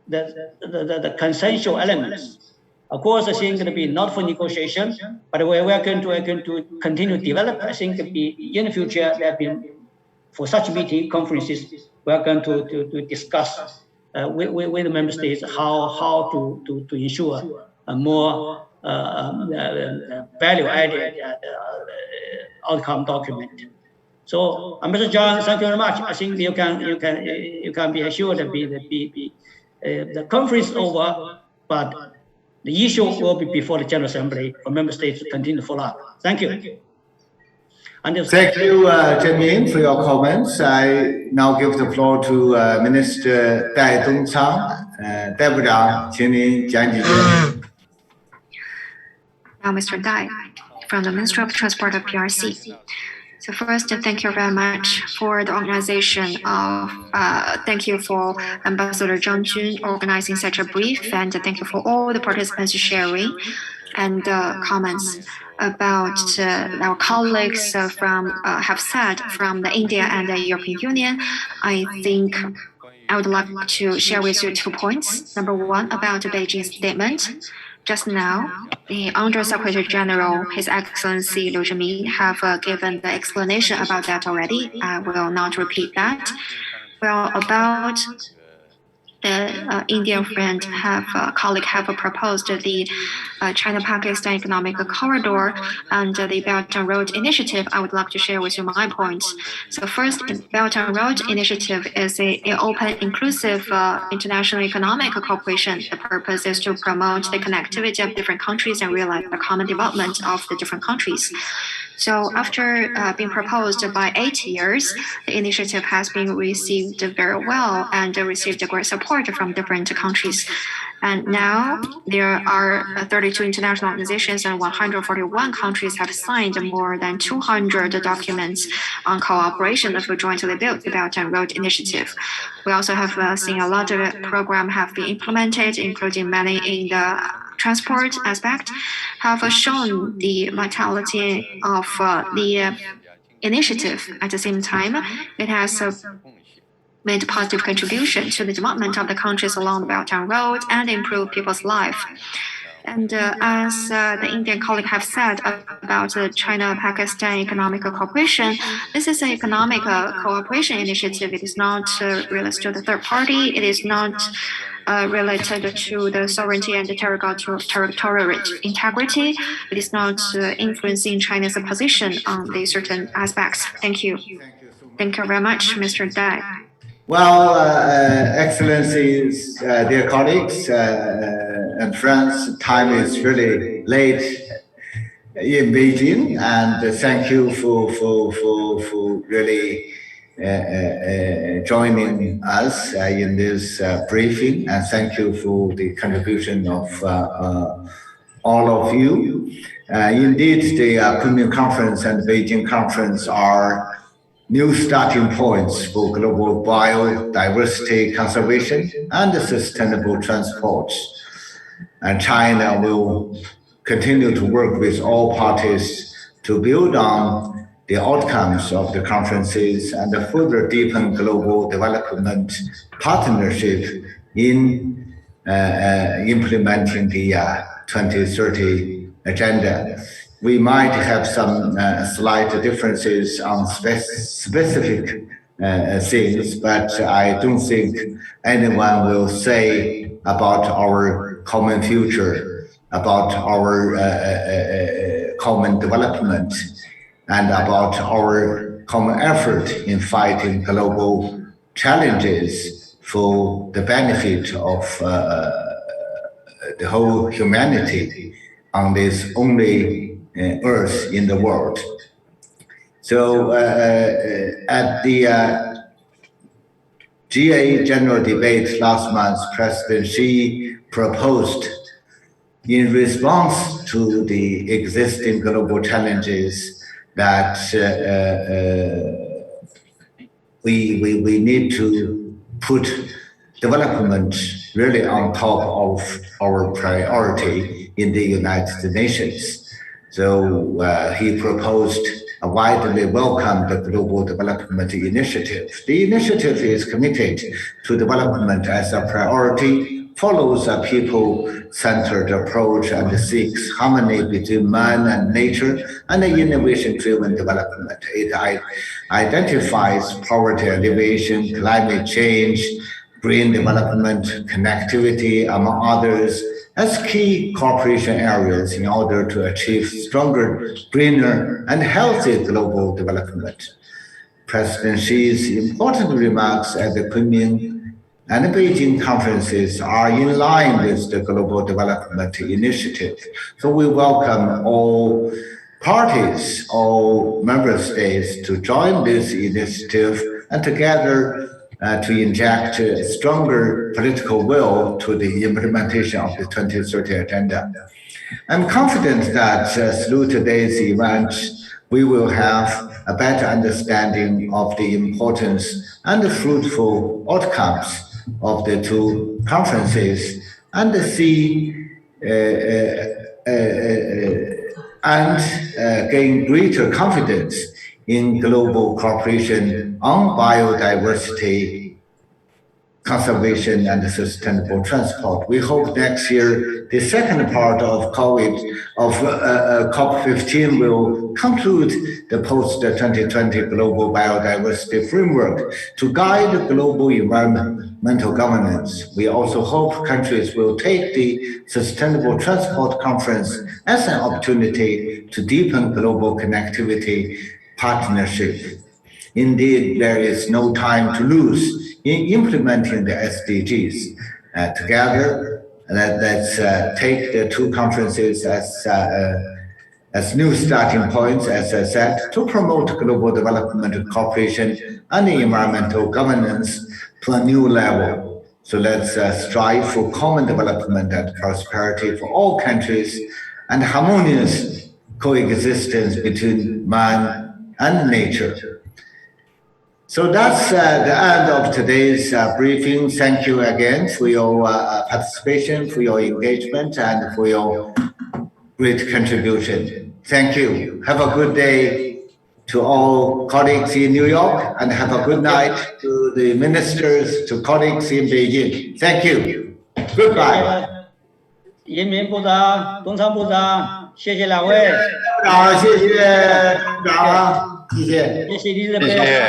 the consensual elements. Of course, I think it will be not for negotiation, but we are going to continue to develop. I think it will be in the future there have been for such meeting conferences we are going to discuss with the member states how to ensure a more value-added outcome document. So, Mr. John, thank you very much. I think you can be assured that the conference is over, but the issue will be before the General Assembly for member states to continue to follow up. Thank you. Thank you, Zhenmin, for your comments. I now give the floor to Minister Dai Dongcang. 代部长，请您讲几句。Now, Mr. Dai, from the Ministry of Transport of PRC. So first, thank you very much for the organization of, thank you for Ambassador Zhang Jun organizing such a brief, and thank you for all the participants sharing and comments about our colleagues have said from the India and the European Union. I think I would like to share with you 2 points. Number one, about the Beijing statement. Just now, the Under Secretary General, His Excellency Liu Zhiming, have given the explanation about that already. I will not repeat that. Well, about the Indian friend colleague have proposed the China-Pakistan Economic Corridor and the Belt and Road Initiative. I would like to share with you my points. So first, Belt and Road Initiative is an open, inclusive international economic cooperation. The purpose is to promote the connectivity of different countries and realize the common development of the different countries. So after being proposed by 8 years, the initiative has been received very well and received great support from different countries. And now there are 32 international organizations and 141 countries have signed more than 200 documents on cooperation of jointly built the Belt and Road Initiative. We also have seen a lot of programs have been implemented, including many in the transport aspect, have shown the vitality of the initiative. At the same time, it has made a positive contribution to the development of the countries along the Belt and Road and improve people's life. And as the Indian colleague have said about the China-Pakistan economic cooperation, this is an economic cooperation initiative. It is not related to the third party. It is not related to the sovereignty and the territorial integrity. It is not influencing China's position on the certain aspects. Thank you. Thank you very much, Mr. Dai. Well, Excellencies, dear colleagues and friends, time is really late in Beijing, and thank you for really joining us in this briefing, and thank you for the contribution of all of you. Indeed, the Kunming Conference and the Beijing Conference are new starting points for global biodiversity conservation and sustainable transport. And China will continue to work with all parties to build on the outcomes of the conferences and further deepen global development partnership in implementing the 2030 agenda. We might have some slight differences on specific things, but I don't think anyone will say about our common future, about our common development, and about our common effort in fighting global challenges for the benefit of the whole humanity on this only earth in the world. So at the GA general debate last month, President Xi proposed, in response to the existing global challenges, that we need to put development really on top of our priority in the United Nations. So he proposed a widely welcomed global development initiative. The initiative is committed to development as a priority, follows a people-centered approach, and seeks harmony between man and nature and innovation-driven development. It identifies poverty alleviation, climate change, green development, connectivity, among others, as key cooperation areas in order to achieve stronger, greener, and healthy global development. President Xi's important remarks at the Kunming and Beijing conferences are in line with the Global Development Initiative. So we welcome all parties, all member states to join this initiative and together to inject stronger political will to the implementation of the 2030 Agenda. I'm confident that through today's event, we will have a better understanding of the importance and the fruitful outcomes of the two conferences and see and gain greater confidence in global cooperation on biodiversity, conservation, and sustainable transport. We hope next year the second part of COP15 will conclude the post-2020 global biodiversity framework to guide global environmental governance. We also hope countries will take the Sustainable Transport Conference as an opportunity to deepen global connectivity partnership. Indeed, there is no time to lose in implementing the SDGs. Together, let's take the two conferences as new starting points, as I said, to promote global development cooperation and environmental governance to a new level. So let's strive for common development and prosperity for all countries and harmonious coexistence between man and nature. So that's the end of today's briefing. Thank you again for your participation, for your engagement, and for your great contribution. Thank you. Have a good day to all colleagues in New York, and have a good night to the ministers, to colleagues in Beijing. Thank you. Goodbye. 人民部长、工商部长，谢谢两位。谢谢部长，谢谢，谢谢，谢谢李志培。